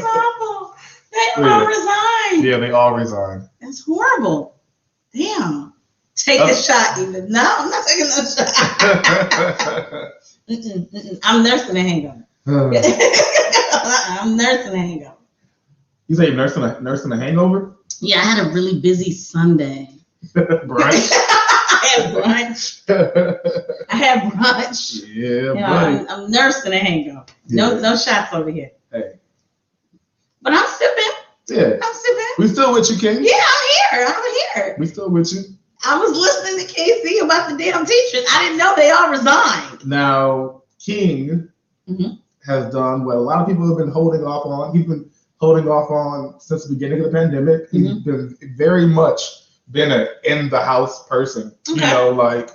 awful. They all resigned. Yeah, they all resigned. That's horrible. Damn. Take a shot, even. No, I'm not taking no shot. I'm nursing a hangover. I'm nursing a hangover. You say you're nursing a hangover? Yeah, I had a really busy Sunday. Brunch? I had brunch. Yeah, buddy. I'm nursing a hangover. No shots over here. Hey. But I'm sipping. Yeah. I'm sipping. We still with you, King. Yeah, I'm here. We still with you. I was listening to KC about the damn teachers. I didn't know they all resigned. Now, King has done what a lot of people have been holding off on. He's been holding off on since the beginning of the pandemic. He's been very much been an in the house person. Okay. Like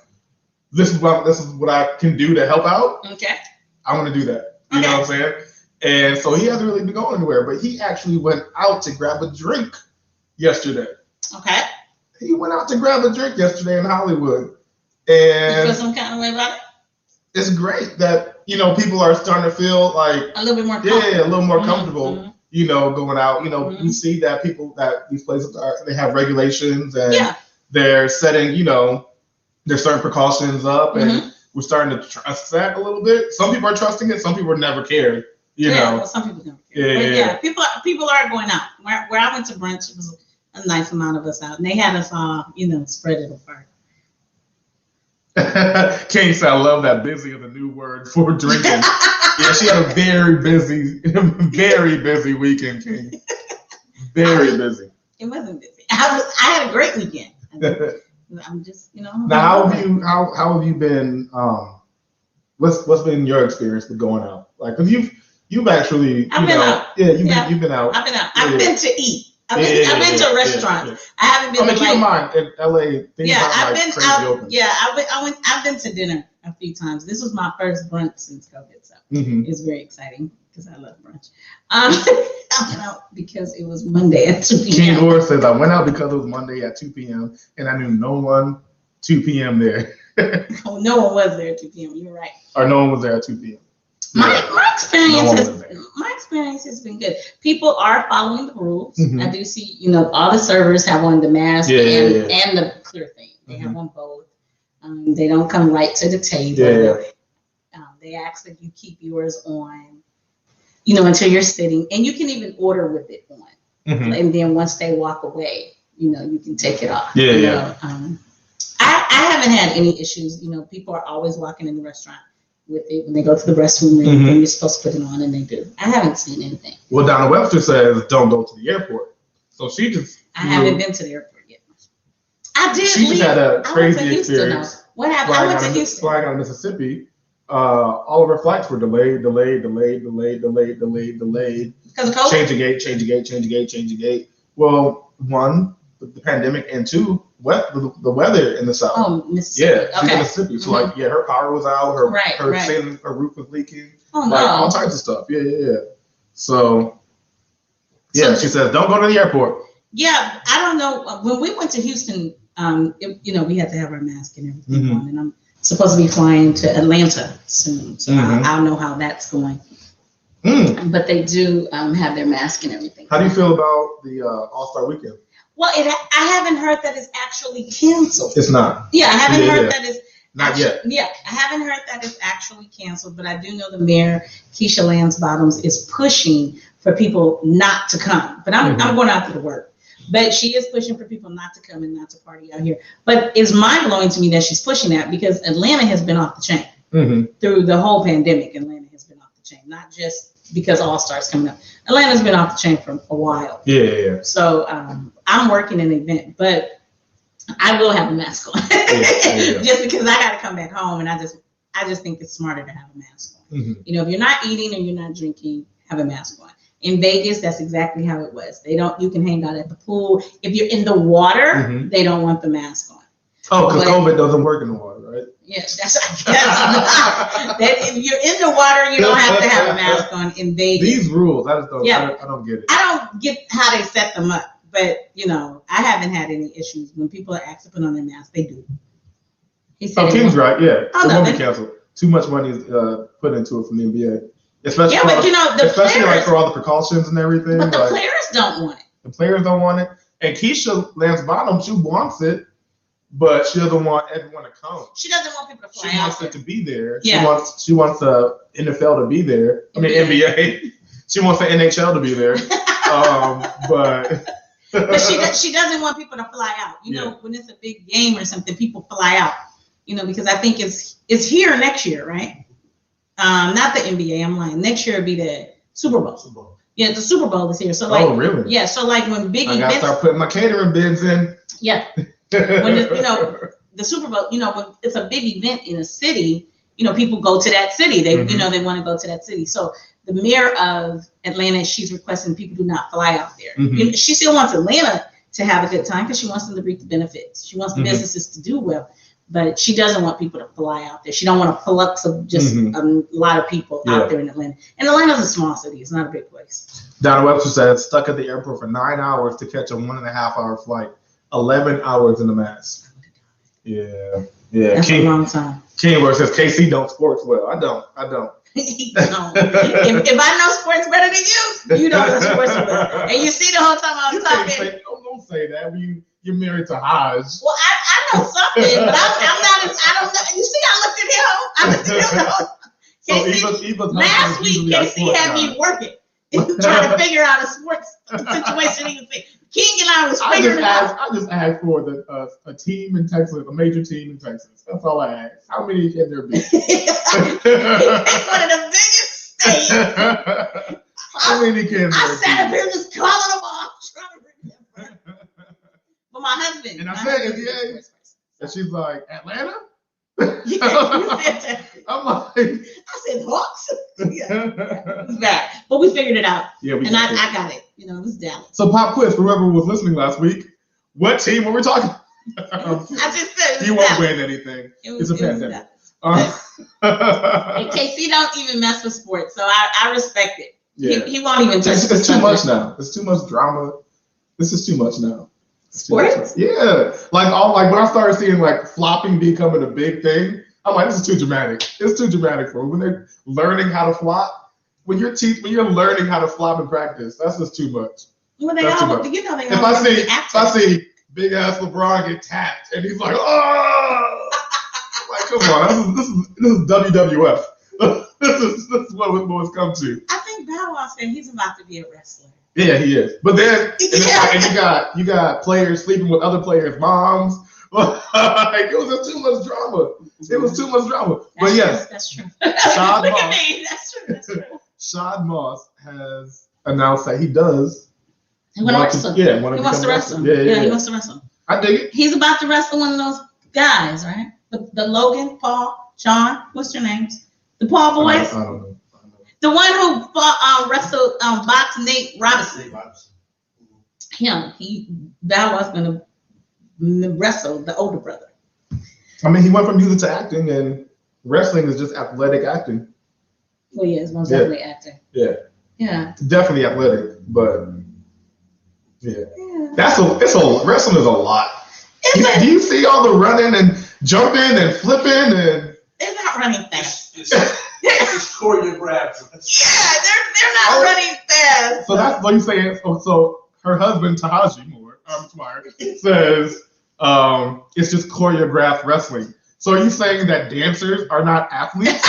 this is what I can do to help out. Okay. I want to do that. You know what I'm saying? And so he hasn't really been going anywhere, but he actually went out to grab a drink yesterday. Okay. He went out to grab a drink yesterday in Hollywood. And you feel some kind of way about it? It's great that, people are starting to feel like a little bit more comfortable. Yeah, a little more comfortable. Going out, we see that these places they have regulations and they're setting, there's certain precautions up and we're starting to trust that a little bit. Some people are trusting it, some people never cared, Well, some people don't care. Yeah. People are going out. Where I went to brunch, it was a nice amount of us out and they had us all, spread it apart. King said, I love that busy is a new word for drinking. Yeah, she had a very busy weekend, King. Very busy. It wasn't busy. I had a great weekend. I'm just, Now, how have you been? What's been your experience with going out? Like, cause you've actually I've been out. Yeah, you've been out. I've been out. I've been to eat. I've been to restaurants. I haven't been. Keep in mind in LA, things I've been crazy out. open. Yeah, I've been to dinner a few times. This was my first brunch since COVID, so it's very exciting. because I love brunch. I went out because it was Monday at 2 p.m. King Gore says, I went out because it was Monday at 2 p.m. and I knew no one 2 p.m. there. Oh, no one was there at 2 p.m. You're right. Or no one was there at 2 p.m. My experience has been good. People are following the rules. I do see, all the servers have on the mask and the clear thing. They have on both. They don't come right to the table. They ask that you keep yours on, until you're sitting, and you can even order with it on. And then once they walk away, you can take it off. I haven't had any issues. People are always walking in the restaurant with it when they go to the restroom and you're supposed to put it on, and they do. I haven't seen anything. Well, Donna Webster says don't go to the airport. So she just. I haven't been to the airport yet. I did. She just had a crazy experience. What happened? I went to Houston. Flying out of Mississippi. All of her flights were delayed. Because of COVID? Change a gate. Well, one, the pandemic, and two, the weather in the South. Oh, Mississippi. Yeah, she's in Mississippi. So, her power was out. Her roof was leaking. Oh, no. All types of stuff. Yeah. So, she says, don't go to the airport. Yeah, I don't know. When we went to Houston, we had to have our mask and everything on, and I'm supposed to be flying to Atlanta soon, so I'll know how that's going. But they do have their mask and everything. How do you feel about the All-Star Weekend? Well, I haven't heard that it's actually canceled. It's not. Yeah, I haven't heard that it's not yet. Yeah, I haven't heard that it's actually canceled, but I do know the mayor, Keisha Lance Bottoms, is pushing for people not to come. But I'm going out to work. But she is pushing for people not to come and not to party out here. But it's mind-blowing to me that she's pushing that, because Atlanta has been off the chain through the whole pandemic. Atlanta has been off the chain, not just because All-Star's coming up. Atlanta's been off the chain for a while. Yeah. So I'm working an event, but I will have a mask on just because I got to come back home, and I just think it's smarter to have a mask on. If you're not eating or you're not drinking, have a mask on. In Vegas, that's exactly how it was. You can hang out at the pool. If you're in the water, they don't want the mask on. Oh, because COVID doesn't work in the water, right? Yes, that's that if you're in the water, you don't have to have a mask on in Vegas. These rules, I don't get it. I don't get how they set them up, but I haven't had any issues when people are asked to put on their mask. They do. King's right, yeah. It won't be canceled. Too much money is put into it from the NBA. Especially players, for all the precautions and everything. But the players don't want it. The players don't want it. And Keisha Lance Bottom, she wants it, but she doesn't want everyone to come. She doesn't want people to fly out. She wants it to be there. Yeah. She wants the NFL to be there. I mean NBA. She wants the NHL to be there. But she doesn't want people to fly out. When it's a big game or something, people fly out. Because I think it's here next year, right? Not the NBA, I'm lying. Next year it'll be the Super Bowl. Yeah, the Super Bowl is here. So oh, really? Yeah, so when big events. I gotta start putting my catering bids in. Yeah. When the Super Bowl, when it's a big event in a city, people go to that city. They they want to go to that city. So the mayor of Atlanta, she's requesting people do not fly out there. She still wants Atlanta to have a good time because she wants them to reap the benefits. She wants the businesses to do well. But she doesn't want people to fly out there. She don't want a flux of just a lot of people out there in Atlanta. And Atlanta's a small city. It's not a big place. Donna Webster said, stuck at the airport for 9 hours to catch a 1.5-hour flight. 11 hours in the mask. Yeah. That's a long time. Kingworth says, KC don't sports well. I don't. He don't. If I know sports better than you don't know sports well. And you see the whole time I was talking. Don't say that. You're married to Hodge. Well, I know something, but I'm not. I don't know. You see, I looked at him. Last week, KC had me working, trying to figure out a sports situation. King and I was figuring it out. I just asked for a team in Texas, a major team in Texas. That's all I asked. How many can there be? It's one of the biggest states. How many can there be? I sat up here just calling them off, trying to bring them back. But my husband. And I said, and she's like, Atlanta? I'm like, I said, Hawks? It was bad. But we figured it out. Yeah, and I got it. It was Dallas. So pop quiz, whoever was listening last week, what team were we talking? I just said you won't win anything. It's a pandemic. And KC don't even mess with sports, so I respect it. Yeah. He won't even touch it. It's too much now. It's too much drama. This is too much now. Sports? Yeah. Like when I started seeing like flopping becoming a big thing, I'm like, this is too dramatic. It's too dramatic for when they're learning how to flop. When you're learning how to flop in practice, that's just too much. Well, that's too much. You know, they if I see big ass LeBron get tapped and he's like, oh, like come on, this is WWF. this is what it's come to. I think Bow Wow said he's about to be a wrestler. Yeah, he is. But then and you got players sleeping with other players' moms. Like it was just too much drama. It was too much drama. But yes, that's true. Shad Look Moss, at me. That's true. Shad Moss has announced that he does. He wants to wrestle. He wants to wrestle. Yeah, he wants to wrestle. I dig it. He's about to wrestle one of those guys, right? The Logan, Paul, Sean. What's your names? The Paul boys. I don't know. The one who wrestled boxed Nate Robinson. Him. Bow Wow's gonna wrestle the older brother. I mean, he went from music to acting, and wrestling is just athletic acting. Well, yeah, it's most definitely acting. Yeah. Yeah. Definitely athletic, but yeah. Wrestling is a lot. Do you see all the running and jumping and flipping and? They're not running fast. It's choreographed. Yeah, they're not running fast. So that's what you're saying. So her husband Tahaji Moore, says it's just choreographed wrestling. So are you saying that dancers are not athletes?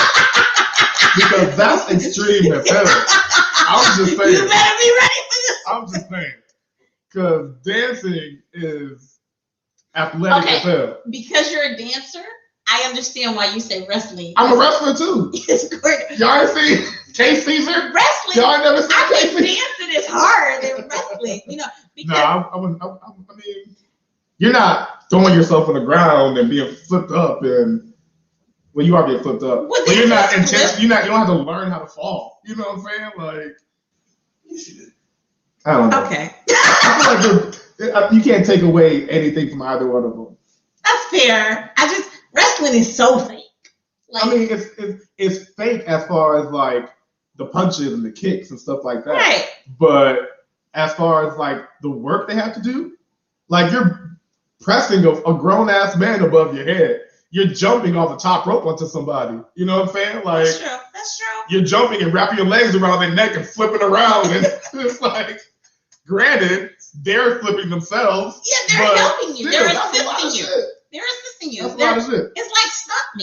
Because that's extreme as hell. I'm just saying. You better be ready for this. I'm just saying. Because dancing is athletic as hell. Because you're a dancer, I understand why you say wrestling. I'm a wrestler too. Y'all ain't seen Case Caesar? Wrestling. Y'all ain't never seen I think dancing is harder than wrestling. Because I mean, you're not throwing yourself on the ground and being flipped up and well, you are being flipped up, but you're not intense. You don't have to learn how to fall. You know what I'm saying? Like, I don't know. Okay. I feel like you can't take away anything from either one of them. That's fair. Wrestling is so fake. Like, I mean, it's fake as far as like the punches and the kicks and stuff like that. Right. But as far as like the work they have to do, like you're pressing a grown ass man above your head. You're jumping off the top rope onto somebody. You know what I'm saying? Like that's true. You're jumping and wrapping your legs around their neck and flipping around, and it's like, granted, they're flipping themselves. Yeah, they're helping you. They're assisting you. They're assisting you. That's a lot of shit. It's like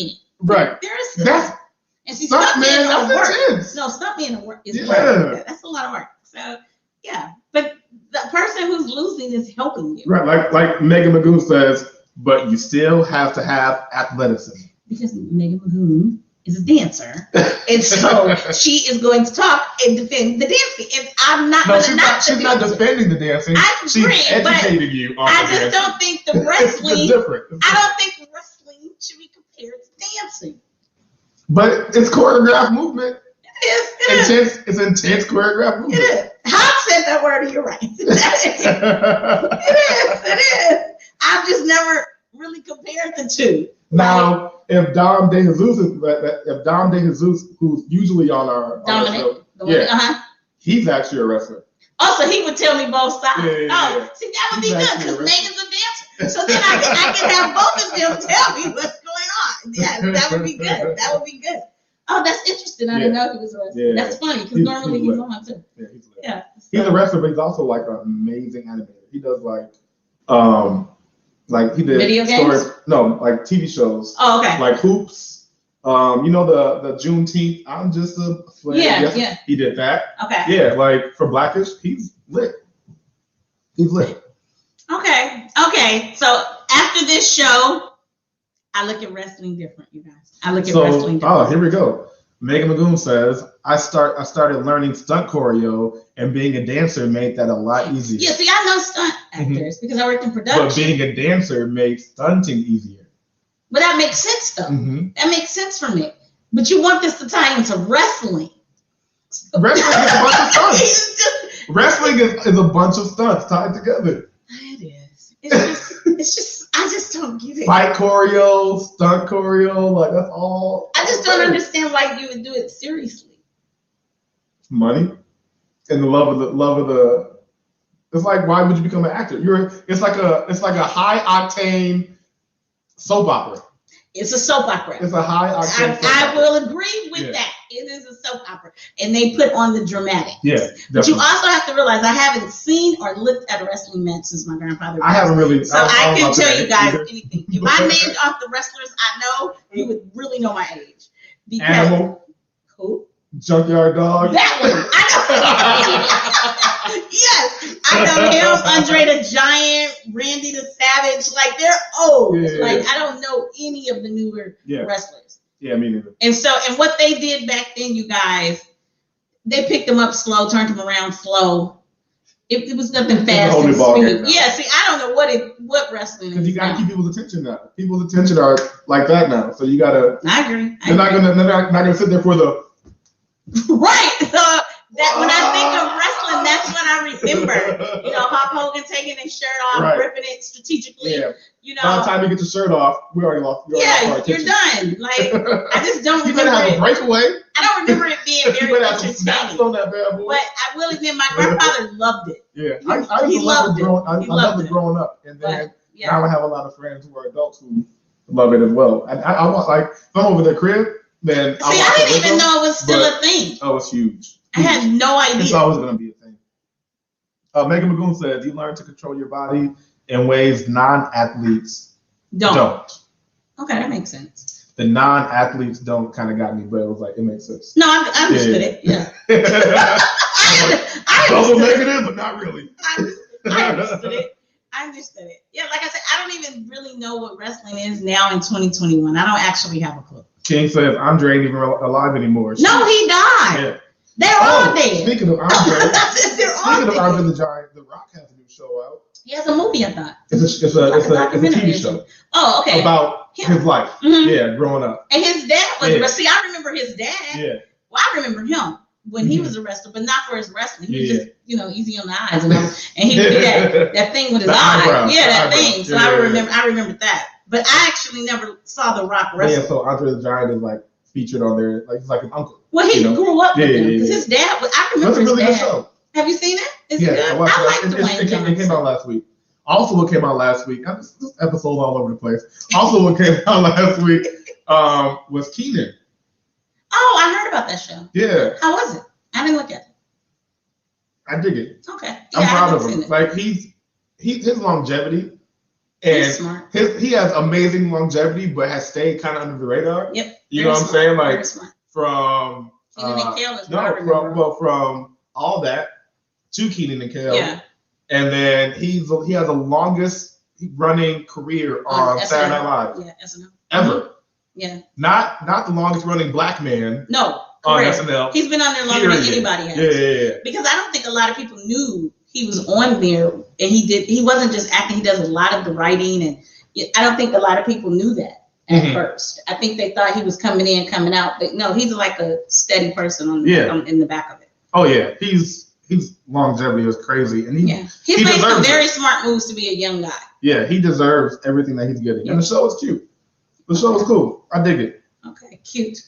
stuntmen. Right. They're assisting. And see, stuntmen that's intense. No, stuntmen is work. That's a lot of work. So yeah, but the person who's losing is helping you. Right, like Megan Magoon says, but you still have to have athleticism. Because Megan Magoon is a dancer, and so she is going to talk and defend the dancing. And I'm not going to knock she's not defending the dancing. She's educating you on I just don't think the wrestling. It's different. I don't think wrestling should be compared to dancing. But it's choreographed movement. It is. It's intense choreographed movement. It is. How said that word and you're right. It is. I've just never really compared the two. Now, if Dom DeJesus, who's usually on our show, he's actually a wrestler. Oh, so he would tell me both sides. Yeah. See, that would be good because Megan's a dancer. So then I can have both of them tell me what's going on. Yeah, that would be good. That would be good. Oh, that's interesting. I didn't know he was a wrestler. Yeah. That's funny because normally he's on too. Yeah, he's a wrestler, but he's also like an amazing animator. He does like he did video games? Like TV shows. Oh, okay. Like Hoops. You know the Juneteenth. I'm just a slave. Yeah. He did that. Okay. Yeah, like for Blackish, he's lit. Okay. So after this show, I look at wrestling different, you guys. I look at wrestling different. Oh, here we go. Megan Magoon says, I started learning stunt choreo, and being a dancer made that a lot easier. Yeah, see, I know stunt actors because I worked in production. But being a dancer makes stunting easier. But that makes sense, though. Mm-hmm. That makes sense for me. But you want this to tie into wrestling. Wrestling is a bunch of stunts. Wrestling is a bunch of stunts tied together. It is. It's just I just don't get it. Fight choreo, stunt choreo, like that's all. I just don't understand why you would do it seriously. Money and the love of the. It's like, why would you become an actor? It's like a high octane soap opera. It's a soap opera. It's a high octane. I will agree with that. It is a soap opera, and they put on the dramatic. Yeah, but you also have to realize I haven't seen or looked at a wrestling match since my grandfather. I haven't really. So I can tell you guys anything. If I named off the wrestlers I know, you would really know my age. Because Animal. Who? Junkyard Dog. That one. I know. Yes, I know him, Andre the Giant, Randy the Savage. Like they're old. Yeah. Like I don't know any of the newer wrestlers. Yeah, me neither. And what they did back then, you guys, they picked them up slow, turned them around slow. It was nothing fast and speed. Yeah, see, I don't know what wrestling is. Because you got to keep people's attention now. People's attention are like that now. So you got to. I agree. They're not gonna sit there for the. Right. So that when I think of wrestling, that's what I remember. You know, Hulk Hogan taking his shirt off, ripping it strategically. Yeah. You know, by the time you get your shirt off, we already lost. You're done. Like I just don't you remember. You better have a breakaway. I don't remember it being very entertaining. On that bad boy. But I will admit, my grandfather loved it. Yeah, I loved it. I loved it growing up, and then now I have a lot of friends who are adults who love it as well. And I want if I'm over their crib, then I didn't even know it was still a thing. Oh, it's huge. I had no idea. It's always going to be a thing. Megan Magoon says, you learn to control your body in ways non-athletes don't. Okay, that makes sense. The non-athletes don't kind of got me, but it was like, it makes sense. No, I understood it. Yeah. I double negative, but not really. I understood it. Yeah, like I said, I don't even really know what wrestling is now in 2021. I don't actually have a clue. King says, Andre ain't even alive anymore. No, he died. Yeah. They're all dead. Speaking of Andre, Andre the Giant, The Rock has a new show out. He has a movie, I thought. It's a TV show. Oh, okay. About his life. Mm-hmm. Yeah, growing up. And his dad was. See, I remember his dad. Yeah. Well, I remember him when he was a wrestler, but not for his wrestling. He was just, easy on the eyes, and he would do that thing with his eyes. Yeah, that thing. So I remember that. But I actually never saw The Rock wrestle. Yeah, so Andre the Giant is like featured on there, like he's like his uncle. Well, he grew up with him because his dad was. I remember his dad. Good show. Have you seen it? Is it good? I like Dwayne Johnson. It came out last week. Also, what came out last week? This episode's all over the place. Also, what came out last week was Keenan. Oh, I heard about that show. Yeah. How was it? I didn't look at it. I dig it. Okay. I'm proud of him. Like his longevity. And he has amazing longevity, but has stayed kind of under the radar. Yep. You know what I'm saying? Like from from all that to Keenan and Kel. Yeah. And then he has the longest running career on Saturday Night Live. Yeah, SNL. Ever. Yeah. Not the longest running black man. No. On SNL. He's been on there longer than anybody has. Yeah. Because I don't think a lot of people knew he was on there, and he wasn't just acting, he does a lot of the writing, and I don't think a lot of people knew that at first. I think they thought he was coming in, coming out, but no, he's like a steady person in the back of it. Oh yeah, his longevity is crazy, and he's made some very smart moves to be a young guy. Yeah, he deserves everything that he's getting, and the show is cute. The show is cool. I dig it. Okay, cute.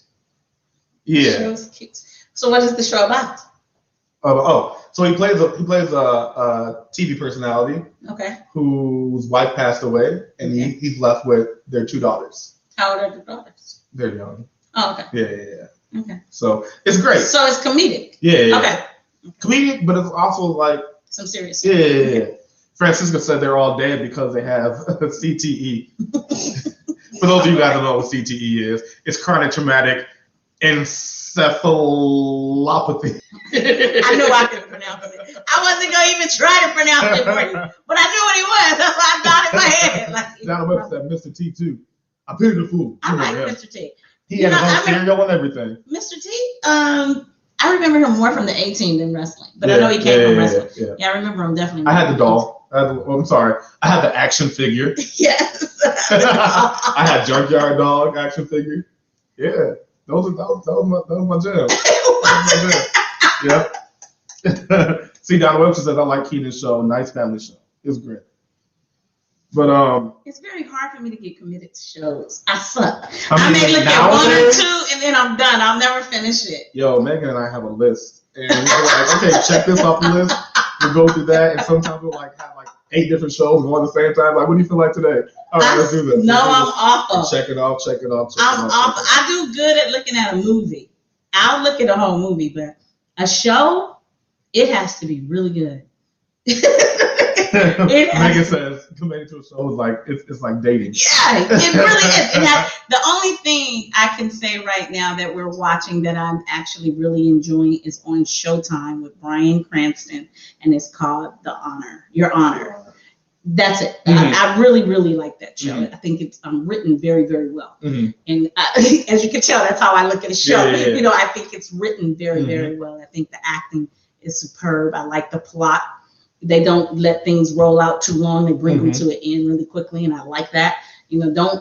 Yeah, the show is cute. So what is the show about? So he plays a TV personality. Okay. Whose wife passed away, and he's left with their 2 daughters. How old are the daughters? They're young. Oh, okay. Yeah. Okay. So it's great. So it's comedic. Yeah. Okay. Comedic, but it's also like some serious. Yeah. Francisco said they're all dead because they have CTE. For those of you guys who know what CTE is, it's chronic traumatic encephalopathy. I knew I couldn't pronounce it. I wasn't gonna even try to pronounce it for you, but I knew what he was. That's why I got it in my head. Like, John Webb said Mr. T too. I pity the fool. I like Mr. T. He had his own cereal and everything. Mr. T. I remember him more from the A-Team than wrestling, but I know he came from wrestling. Yeah, I remember him definitely. I had the doll. I'm sorry. I had the action figure. Yes. I had Junkyard Dog action figure. Yeah. That was my jam. Yeah. See, Donna Webster says, I like Keenan's show. Nice family show. It was great. But it's very hard for me to get committed to shows. I suck. I I mean, may look at one or nowadays- two and then I'm done. I'll never finish it. Yo, Megan and I have a list, and we're like, okay, check this off the list. We go through that, and sometimes we'll like have like 8 different shows going at the same time. Like, what do you feel like today? All right, let's do this. No, Let's do I'm this. awful. Check it off. Check it off. Check I'm it off. awful. I do good at looking at a movie. I'll look at a whole movie, but a show, it has to be really good. Megan says committing to a show is like it's like dating. Yeah, it really is. It has, the only thing I can say right now that we're watching that I'm actually really enjoying is on Showtime with Bryan Cranston, and it's called The Honor. Your Honor. That's it. Mhm. I really, really like that show. Mhm. I think it's written very, very well. Mhm. And as you can tell, that's how I look at a show. Yeah. You know, I think it's written very, Mhm. very well. I think the acting is superb. I like the plot. They don't let things roll out too long. They bring them Mhm. to an end really quickly, and I like that. You know, don't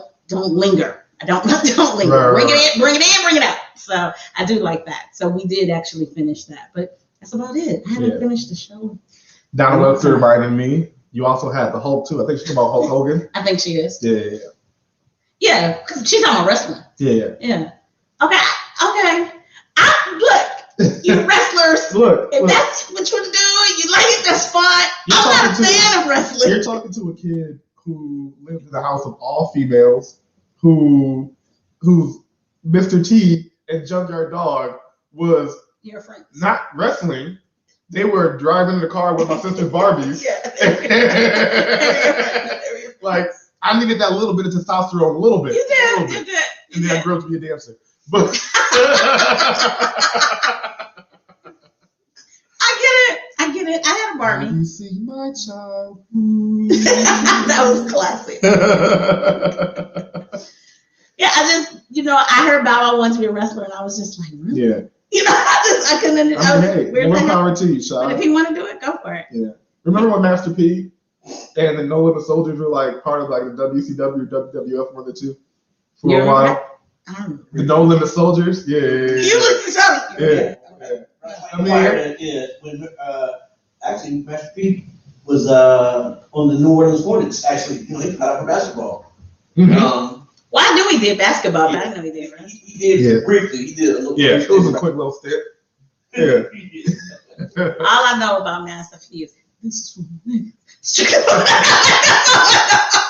linger. I don't linger. Right, bring right. it in, bring it out. So I do like that. So we did actually finish that, but that's about it. I haven't Yeah. finished the show. Donna Webster reminded me. You also had the Hulk too. I think she's talking about Hulk Hogan. I think she is. Yeah. Yeah, because she's on a wrestling. Yeah. Yeah. Okay. You wrestlers. Look. If that's what you want to do, and you like it, that's fine. You're I'm not a talking to- fan of wrestling. You're talking to a kid who lived in a house of all females, who's Mr. T and Junkyard Dog was Your friends. not wrestling. They were driving in the car with my sister's Barbies. Like, I needed that little bit of testosterone, a little bit. You a little did. bit. You did. And then I grew up to be a dancer. But I get it. I had a Barbie. you see my child. That was classic. Yeah, I heard Bow Wow wants to be a wrestler, and I was just like, really? Yeah. You know, I couldn't. I mean, hey, more power to you, But child. if he want to do it, go for it. Yeah. Remember when Master P and the No Limit Soldiers were like part of like the WCW, WWF, one of the two for a while? I don't know. The No Limit Soldiers? Yeah. You look this up. Yeah. I mean, when actually Master P was on the New Orleans Hornets. Actually, he played out for basketball. Mhm. Well, I knew he did basketball, but I didn't know he did wrestling. He did Yeah. briefly. He did a little. Yeah, it was a quick little stint. Yeah. All I know about Master P is this is for me.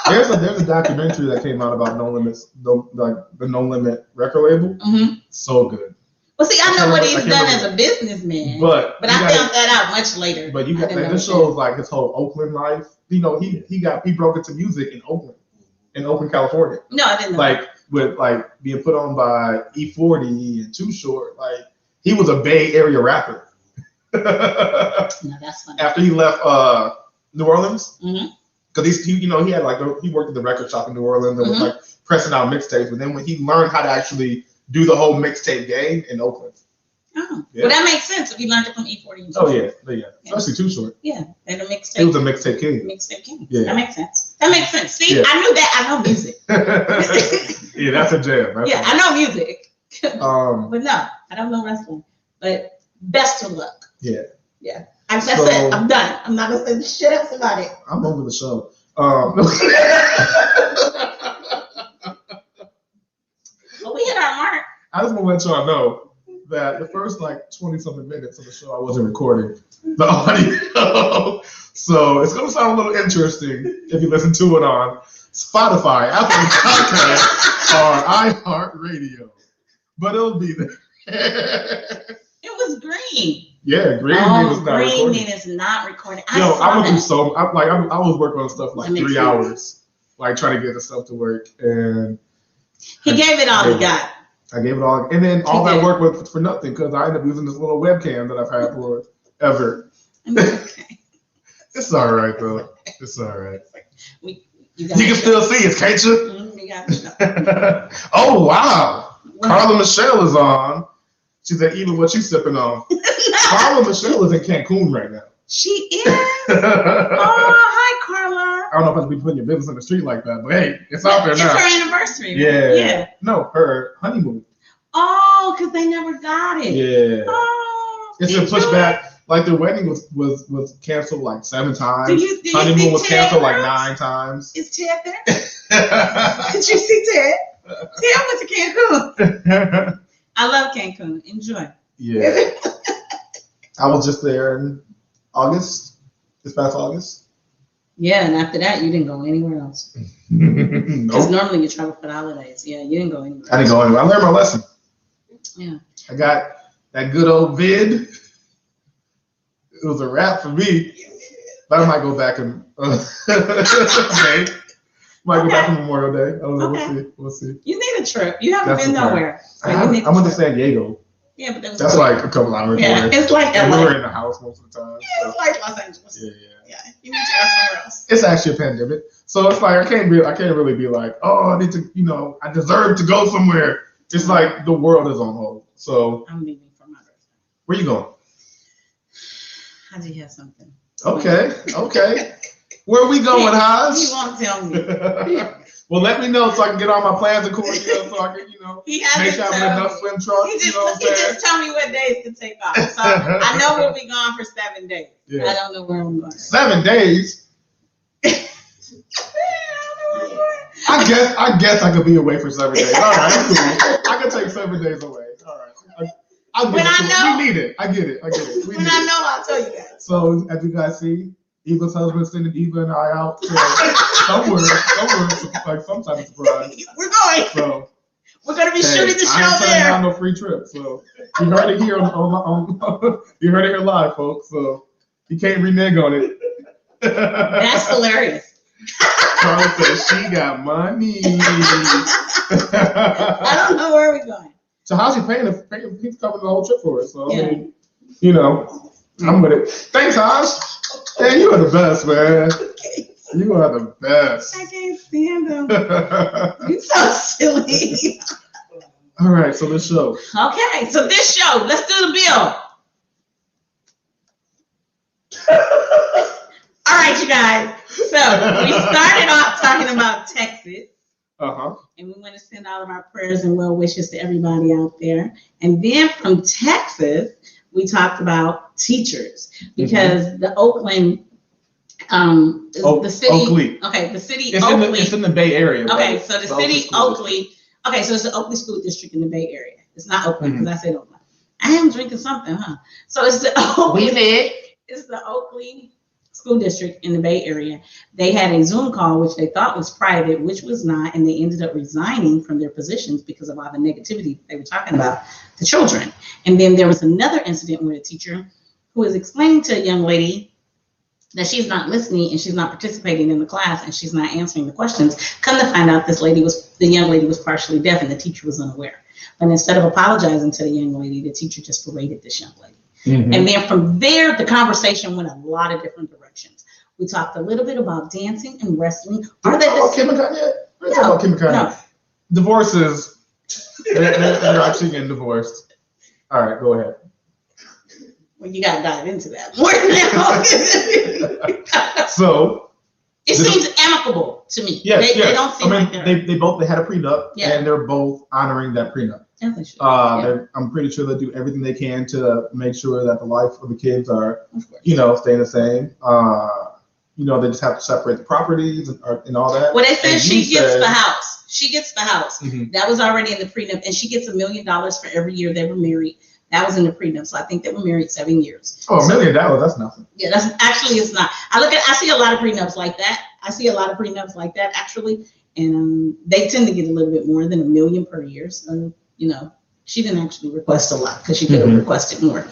There's a documentary that came out about No Limits, the No Limit record label. Mm-hmm. So good. Well, see, I know what he's I can't done remember. as a businessman, But I you found gotta- that out much later. But you I got didn't know this that. shows like his whole Oakland life. You know, he broke into music in Oakland, California. No, I didn't know. Like with like being put on by E40 and Too Short. Like he was a Bay Area rapper. No, that's funny. After he left New Orleans, Mhm. because he had like he worked at the record shop in New Orleans and was Mhm. like pressing out mixtapes. But then when he learned how to actually do the whole mixtape game in Oakland. Oh, Yeah. well, that makes sense if you learned it from E40. Oh yeah, especially Too Short. Yeah, and a He mixtape. was a mixtape king. Mixtape king. Yeah. That makes sense. See, Yeah. I knew that. I know music. Yeah, that's a jam. That's Yeah, I know music. know. But no, I don't know wrestling. But best of luck. Yeah. Yeah. That's So- it. I'm done. I'm not gonna say the shit else about it. I'm over the show. But we hit our mark. I just want to let y'all know that the first like 20-something minutes of the show, I wasn't recording the audio. So it's going to sound a little interesting if you listen to it on Spotify, Apple Podcasts, or iHeartRadio. But it'll be there. It was green. Yeah, Green Oh, was not green recording. mean it's not recording. Yo, saw I went through that. I was working on stuff like That makes 3 sense. hours, like trying to get the stuff to work. And He gave it all he got. I gave it all, and then all He that did. work was for nothing because I ended up using this little webcam that I've had for ever. Okay. It's all right though. It's all right. You You got can it. still see us, can't you? You got it. Oh wow, Carla Michelle is on. She said, "Even what you sipping on?" Carla Michelle is in Cancun right now. She is. I Oh, hi, Carla. don't know if I should be putting your business in the street like that, but hey, it's out there It's now. her anniversary. Right? Yeah. Yeah. No, her honeymoon. Oh, because they never got it. Yeah. Oh. It's you been pushed know back. Like the wedding was canceled like 7 times. Do you Honeymoon was see Ted canceled like Rose? 9 times. Is Ted there? Did you see Ted? Ted went to Cancun. I love Cancun. Enjoy. Yeah. I was just there in August. This past August. Yeah, and after that, you didn't go anywhere else. Because Nope. normally you travel for the holidays. Yeah, you didn't go anywhere. I didn't go anywhere. I learned my lesson. Yeah. I got that good old vid. It was a wrap for me. But I might go back and May. Might go back on Memorial Day. I don't know. Okay. We'll see. You need a trip. You haven't That's been the plan. nowhere. So I you need went to trip. San Diego. Yeah, but that was That's quick. like a couple hours Yeah, away. it's like And LA. we were in the house most of the time. Yeah, it's like Los Angeles. Yeah. Yeah, you need to go somewhere else. It's actually a pandemic, so it's like I can't really be like, oh, I need to, I deserve to go somewhere. It's like the world is on hold. So I'm leaving for my birthday. where you going? I do have something. Okay. Where we going, He Haj? won't tell me. Well, let me know so I can get all my plans according, so I can, He make hasn't sure I have told enough me. swim trunks. He You know what I'm saying? just tell me what days to take off. So I know we'll be gone for 7 days. Yeah. I don't know where I'm going. 7 days. I guess I could be away for 7 days. All right, cool. I can take 7 days away. All right. We need it. I get it. We When need I it. know, I'll tell you guys. So as you guys see, Eva's husband sending Eva and I out to somewhere, like some type of surprise. We're going. So We're going to be shooting the I show ain't turning there. down no free trip. So you heard it here on you heard it here live, folks. So you can't renege on it. That's hilarious. Carla says she got money. I don't know where we're going. So how's he paying? He's covering the whole trip for it. So I Yeah. mean, I'm with it. Thanks, Haj. Man, you are the best, man. You are the best. I can't stand them. You're so silly. All right, so this show. Okay, so this show, let's do the bill. All right, you guys. So we started off talking about Texas. And we want to send all of our prayers and well wishes to everybody out there. And then from Texas, we talked about teachers because the Oakland, the city. Oakley. Okay, the city It's Oakley. it's in the Bay Area. Okay, but so the Oakley city School Oakley. Okay, so it's the Oakley School District in the Bay Area. It's not Oakland because I said Oakland. I am drinking something, huh? So it's the Oakley. It's the Oakley School District in the Bay Area. They had a Zoom call, which they thought was private, which was not, and they ended up resigning from their positions because of all the negativity they were talking about the children. And then there was another incident where a teacher who was explaining to a young lady that she's not listening and she's not participating in the class and she's not answering the questions. Come to find out, the young lady was partially deaf and the teacher was unaware. But instead of apologizing to the young lady, the teacher just berated this young lady. Mm-hmm. And then from there, the conversation went a lot of different directions. We talked a little bit about dancing and wrestling. Are they Kim and Kanye? We're talking about Kim and Kanye. No. Divorces. They're actually getting divorced. All right, go ahead. Well, you got to dive into that more now. So it seems amicable to me. Yes, They don't seem like they're. they both had a prenup, Yeah. and they're both honoring that prenup. Definitely should. Yeah, I'm pretty sure they do everything they can to make sure that the life of the kids are, of course. staying the same. They just have to separate the properties and all that. Well, they said And she you gets said- the house. She gets the house. Mhm. That was already in the prenup, and she gets $1 million for every year they were married. That was in the prenup, so I think they were married 7 years. Oh, $1 million, that's nothing. Yeah, that's actually it's not. I see a lot of prenups like that. Actually, and they tend to get a little bit more than $1 million per year. So she didn't actually request a lot because she could have requested more.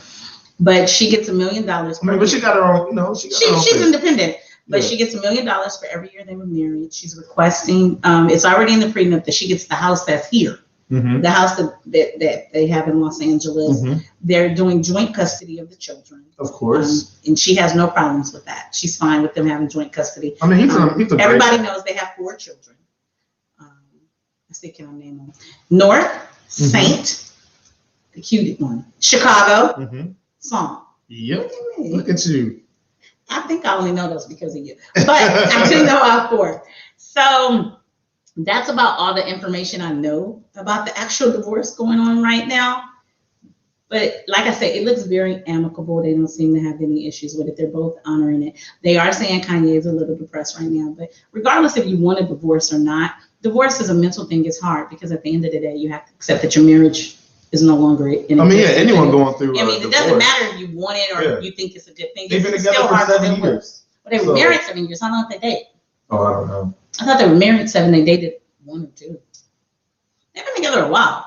But she gets $1 million. But she got her own. She's independent, but she gets $1 million for every year they were married. She's requesting. It's already in the prenup that she gets the house that's here. Mm-hmm. The house that they have in Los Angeles. Mm-hmm. They're doing joint custody of the children. Of course. And she has no problems with that. She's fine with them having joint custody. I mean, he's a everybody knows they have 4 children. Let's see, can I name them? North, Saint, the cute one. Chicago, Song. Yep. Look at you. I think I only know those because of you. But I do know all 4. So that's about all the information I know about the actual divorce going on right now. But like I said, it looks very amicable. They don't seem to have any issues with it. They're both honoring it. They are saying Kanye is a little depressed right now, but regardless if you want a divorce or not, divorce is a mental thing. It's hard because at the end of the day, you have to accept that your marriage is no longer in I mean, yeah, anyone going through it doesn't matter if you want it or you think it's a good thing. They've been it's together still for 7 years. But they were married 7 years. How long did they date? Oh, I don't know. I thought they were married 7. They dated 1 or 2. They've been together a while.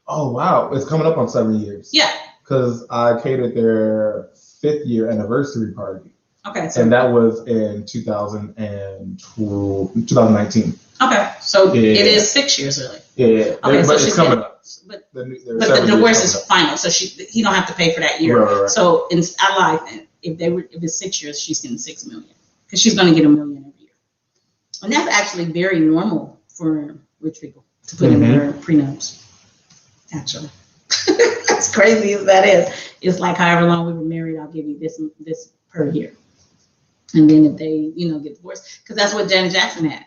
Oh, wow. It's coming up on 7 years. Yeah. Because I catered their 5th year anniversary party. Okay. So and that was in 2019. Okay. So it is 6 years, really. Yeah. Okay, but it's coming up. But the divorce is final, so he don't have to pay for that year. Right. So I lied. If it's 6 years, she's getting $6 million because she's going to get $1 million every year, and that's actually very normal for rich people to put in their prenups. Actually, as crazy as that is, it's like however long we were married, I'll give you this per year, and then if they get divorced, because that's what Janet Jackson had.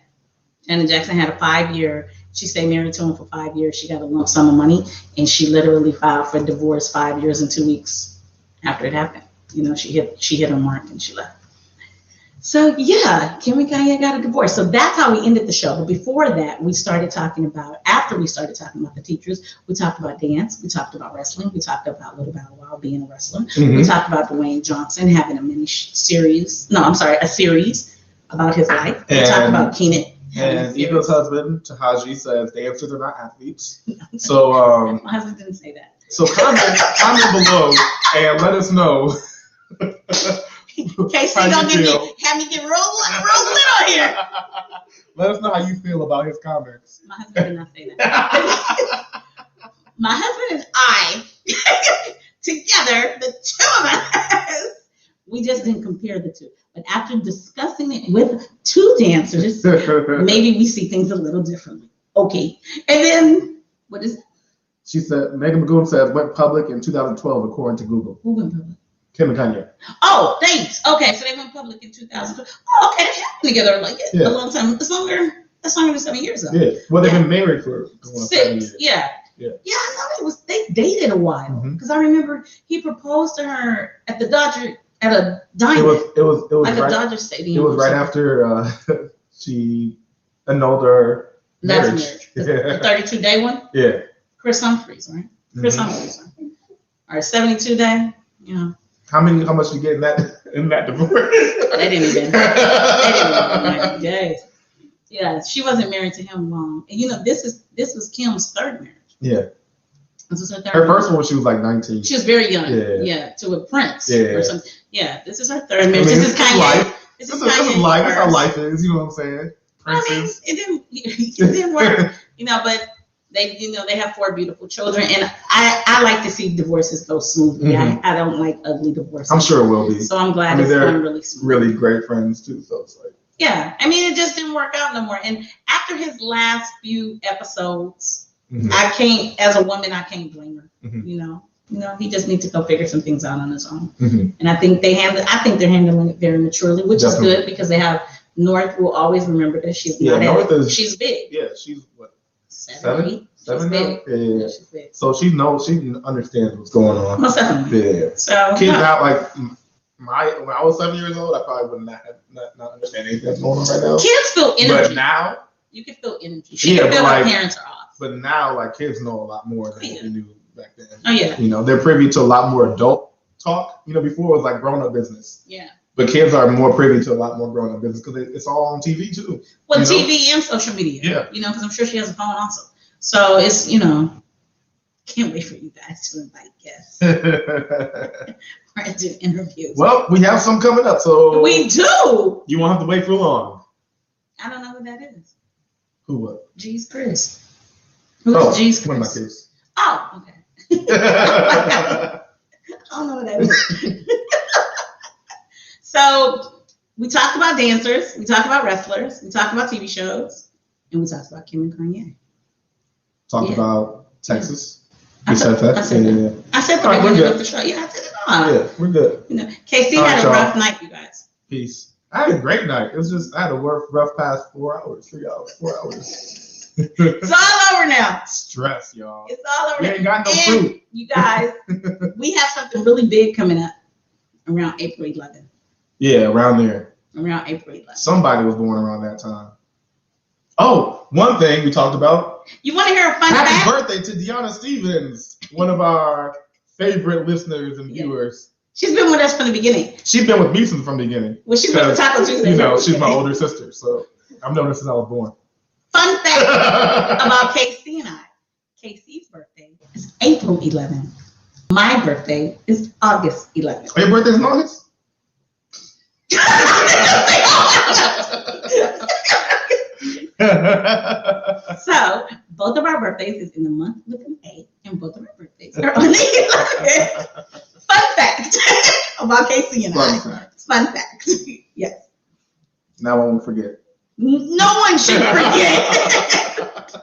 Janet Jackson had a 5-year. She stayed married to him for 5 years. She got a lump sum of money, and she literally filed for divorce 5 years and 2 weeks after it happened. She hit her mark and she left. So yeah, Kim and Kanye got a divorce. So that's how we ended the show. But before that, after we started talking about the teachers, we talked about dance, we talked about wrestling, we talked about Little Bow Wow being a wrestler. Mm-hmm. We talked about Dwayne Johnson having a series about his life. We talked about Keenan. And Ego's husband, Tahaji, says dancers are not athletes. So my husband didn't say that. So comment below and let us know. KC don't have me get real little here. Let us know how you feel about his comments. My husband did not say that. My husband and I together, the two of us, we just didn't compare the two. But after discussing it with 2 dancers, maybe we see things a little differently. Okay. And then, what is it? She said, Megan McGoon says, went public in 2012, according to Google. Who went public? Kim and Kanye. Oh, thanks. Okay, so they went public in 2012. Oh, okay, they have been together a long time. That's longer than 7 years, though. Yeah. Well, they've been married for 6. 7 years. Yeah. I thought they dated a while. Because I remember he proposed to her at a diner. It was like right, a Dodger stadium. It was right after she annulled her marriage. The 32-day one? Yeah. Chris Humphries, right? Chris Humphries. All right, 72-day. How much you get in that divorce? They didn't even 90 days. Yeah, she wasn't married to him long. And this was Kim's 3rd marriage. Yeah. This was her first one when she was like 19. She was very young. Yeah, to a prince or something. Yeah, this is her 3rd marriage. This is Kanye. This is life. That's how life is. You know what I'm saying? Princes. I mean, it didn't work. But they have 4 beautiful children, and I like to see divorces go smoothly. I don't like ugly divorces. I'm sure it will be. So I'm glad it's going really smooth. Really great friends too. So it's like. Yeah, I mean, it just didn't work out no more. And after his last few episodes, I can't, as a woman, I can't blame her. He just needs to go figure some things out on his own. And I think they're handling it very maturely, which is good because they have North will always remember that she's she's big. Yeah, she's what? 7? She's big. Yeah. She's big. So she understands what's going on. Most definitely. Yeah. So kids out like when I was 7 years old, I probably would not understand anything that's going on right now. Kids feel energy. But now you can feel energy. She can feel her parents are off. But now, like, kids know a lot more than what we knew back then. Oh yeah. They're privy to a lot more adult talk. Before it was like grown-up business. Yeah. But kids are more privy to a lot more grown-up business because it's all on TV too. Well, TV and social media. Yeah. Because I'm sure she has a phone also. So it's can't wait for you guys to invite guests. Or do interviews. Well, we have some coming up, so we do. You won't have to wait for long. I don't know who that is. Who what? G's Chris. Who's G's Chris? One of my kids. Oh, okay. I don't know what that is. So we talked about dancers, we talked about wrestlers, we talked about TV shows, and we talked about Kim and Kanye. Talked about Texas. I said that. I said the beginning of the show. Yeah, I said it all. Yeah, we're good. KC had a rough night, you guys. Peace. I had a great night. It was just I had a rough past 4 hours, 3 hours, 4 hours. It's all over now. Stress, y'all. It's all over We now. ain't got no And fruit. you guys, we have something really big coming up around April 11th. Yeah, around there. Around April 11th. Somebody was born around that time. Oh, one thing we talked about. You want to hear a fun Happy fact? birthday to Deanna Stevens, one of our favorite listeners and viewers. She's been with us from the beginning. She's been with me since from the beginning. Well, she went to Taco Tuesday. You know, she's my older sister, so I've known her since I was born. Fun fact about Casey and I. Casey's birthday is April 11th. My birthday is August 11th. Your birthday's in August? So, both of our birthdays is in the month with an A, and both of our birthdays are on the 11th. Fun fact about Casey and I. Fun fact. Yes. Now I won't forget. No one should forget.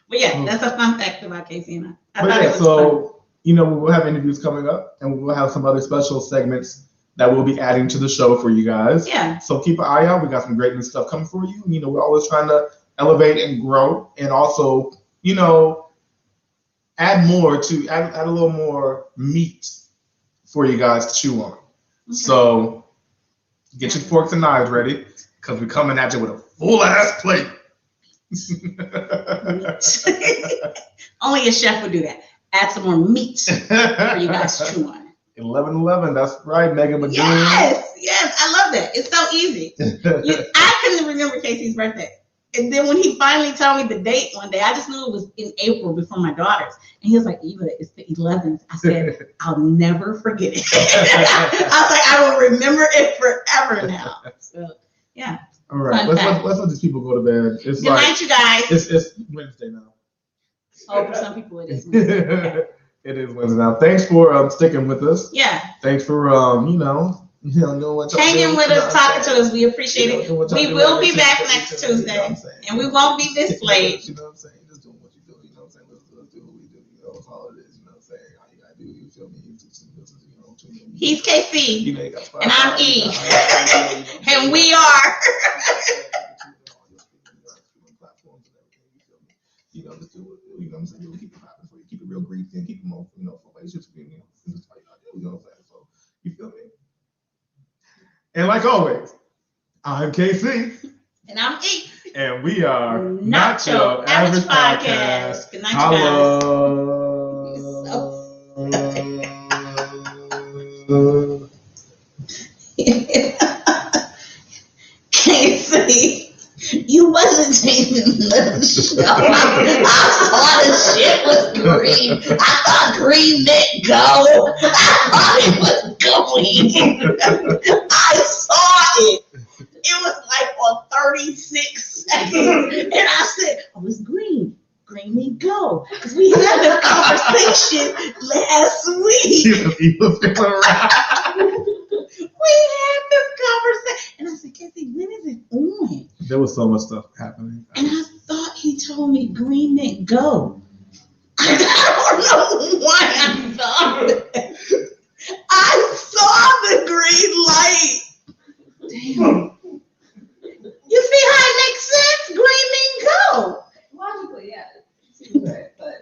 But yeah, that's a fun fact about Casey and I. But yeah, so, you know, we will have interviews coming up, and we will have some other special segments that we'll be adding to the show for you guys. Yeah. So keep an eye out. We got some great new stuff coming for you. You know, we're always trying to elevate and grow, and also, you know, add a little more meat for you guys to chew on. Okay. So get your forks and knives ready, because we're coming at you with a full ass plate. Only a chef would do that. Add some more meat for you guys to chew on. 11/11, that's right, Megan McGinn. Yes, I love that. It's so easy. I couldn't remember Casey's birthday. And then when he finally told me the date one day, I just knew it was in April before my daughter's. And he was like, Eva, it's the 11th. I said, I'll never forget it. I was like, I will remember it forever now. So, yeah. All right, let's let these people go to bed. It's Good night, you guys. It's Wednesday now. Oh, for some people it is Wednesday. Okay. It is Wednesday now. Thanks for sticking with us. Yeah. Thanks for hanging with us, talking to us. We appreciate it. We will be back next Tuesday, and we won't be this late. You know what I'm saying? Just doing what you do. You know what I'm saying? Let's do what we do. You know, it's all it is. You know what I'm saying? All you gotta do, you feel me? He's KC, you know, and I'm E, and we are. You know, just do it. You know what I'm saying? Keep it popping for you. Keep it real greasy and keep it more, you know, fallacious. You know, that's all you gotta do. You know what I'm saying? So, you feel me? And like always, I'm KC. And I'm E. And we are Not Your Average Podcast. Good night, you guys. KC. You wasn't taping the show. I saw the shit was green. I thought green meant go. I thought it was going. I saw it. It was like on 36 seconds. And I said, oh, it's green. Green mean go. Because we had this conversation last week. We had this conversation. And I said, Casey, when is it on? There was so much stuff happening. And I thought he told me green meant go. I don't know why I thought that. I saw the green light. Damn. You see how it makes sense? Green mean go. Logically, yeah. But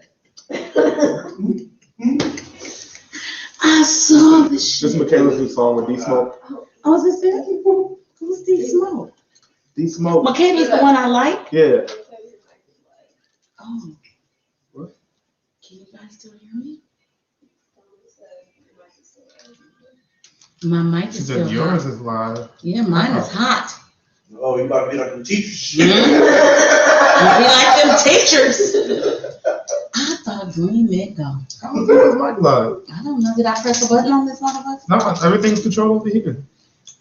I saw the shit. This is Michaela's new song with D-Smoke. Oh, is this it? Who's D-Smoke? D-Smoke. Michaela's the one I like? Yeah. Oh. What? Can you guys still hear me? My mic is still hot. Yours is live. Yeah, mine is hot. Oh, you about to be like the teachers. Be like them teachers. I thought green meant go. How is this mic live? I don't know. Did I press a button on this motherfucker? No, everything's controlled over here.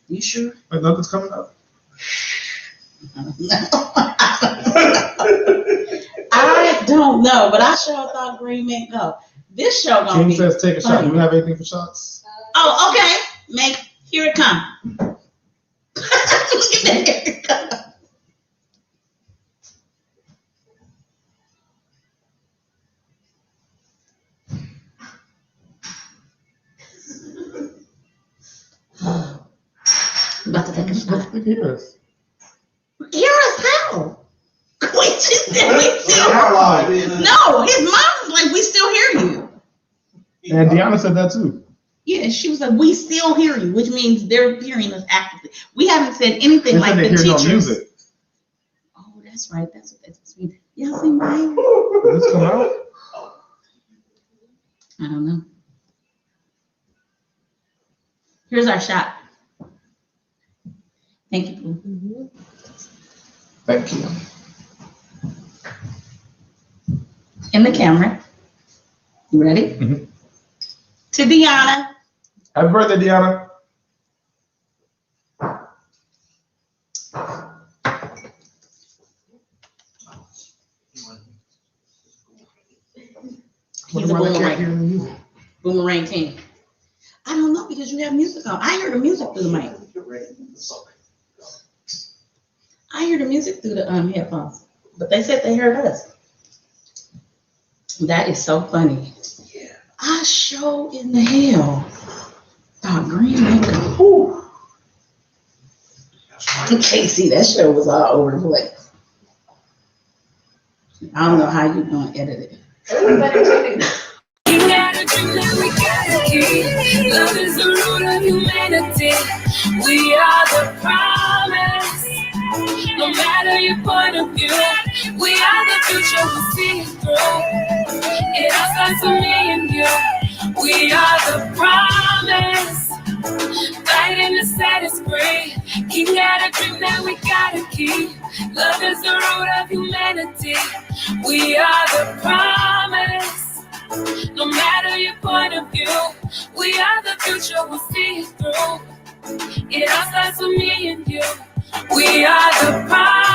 You sure? Like nothing's coming up. I don't know, but I sure thought green meant go. This show gonna King be says take a funny. shot. Do you have anything for shots? Oh, okay. Here it come. Here it come. I'm about to take a shot. Hear us. Hear us how? We She said we still. No, his mom was like, we still hear you. And Deanna said that too. Yeah, she was like, we still hear you, which means they're hearing us actively. We haven't said anything They like said the they hear teachers. no music. Oh, that's right. That's what that means. Y'all see mine? Did this come out? I don't know. Here's our shot. Thank you, Pooh. Thank you. In the camera. You ready? Mhm. To Deanna. Happy birthday, Deanna. He's a boomerang. Boomerang king. I don't know because you have music on. I hear the music through the mic. I hear the music through the headphones. But they said they heard us. That is so funny. I show in the hell. Oh, green makeup. Whew. Casey, that show was all over the place. I don't know how you're going to edit it. It was entertaining. You gotta dream that we gotta keep. Love is the root of humanity. We are the promise. No matter your point of view, we are the future, we'll see it through. It all starts with me and you. We are the promise. Fighting to set us free. You gotta dream that we gotta keep. Love is the root of humanity. We are the promise. No matter your point of view, we are the future, we'll see it through. It all starts with me and you. We are the promise.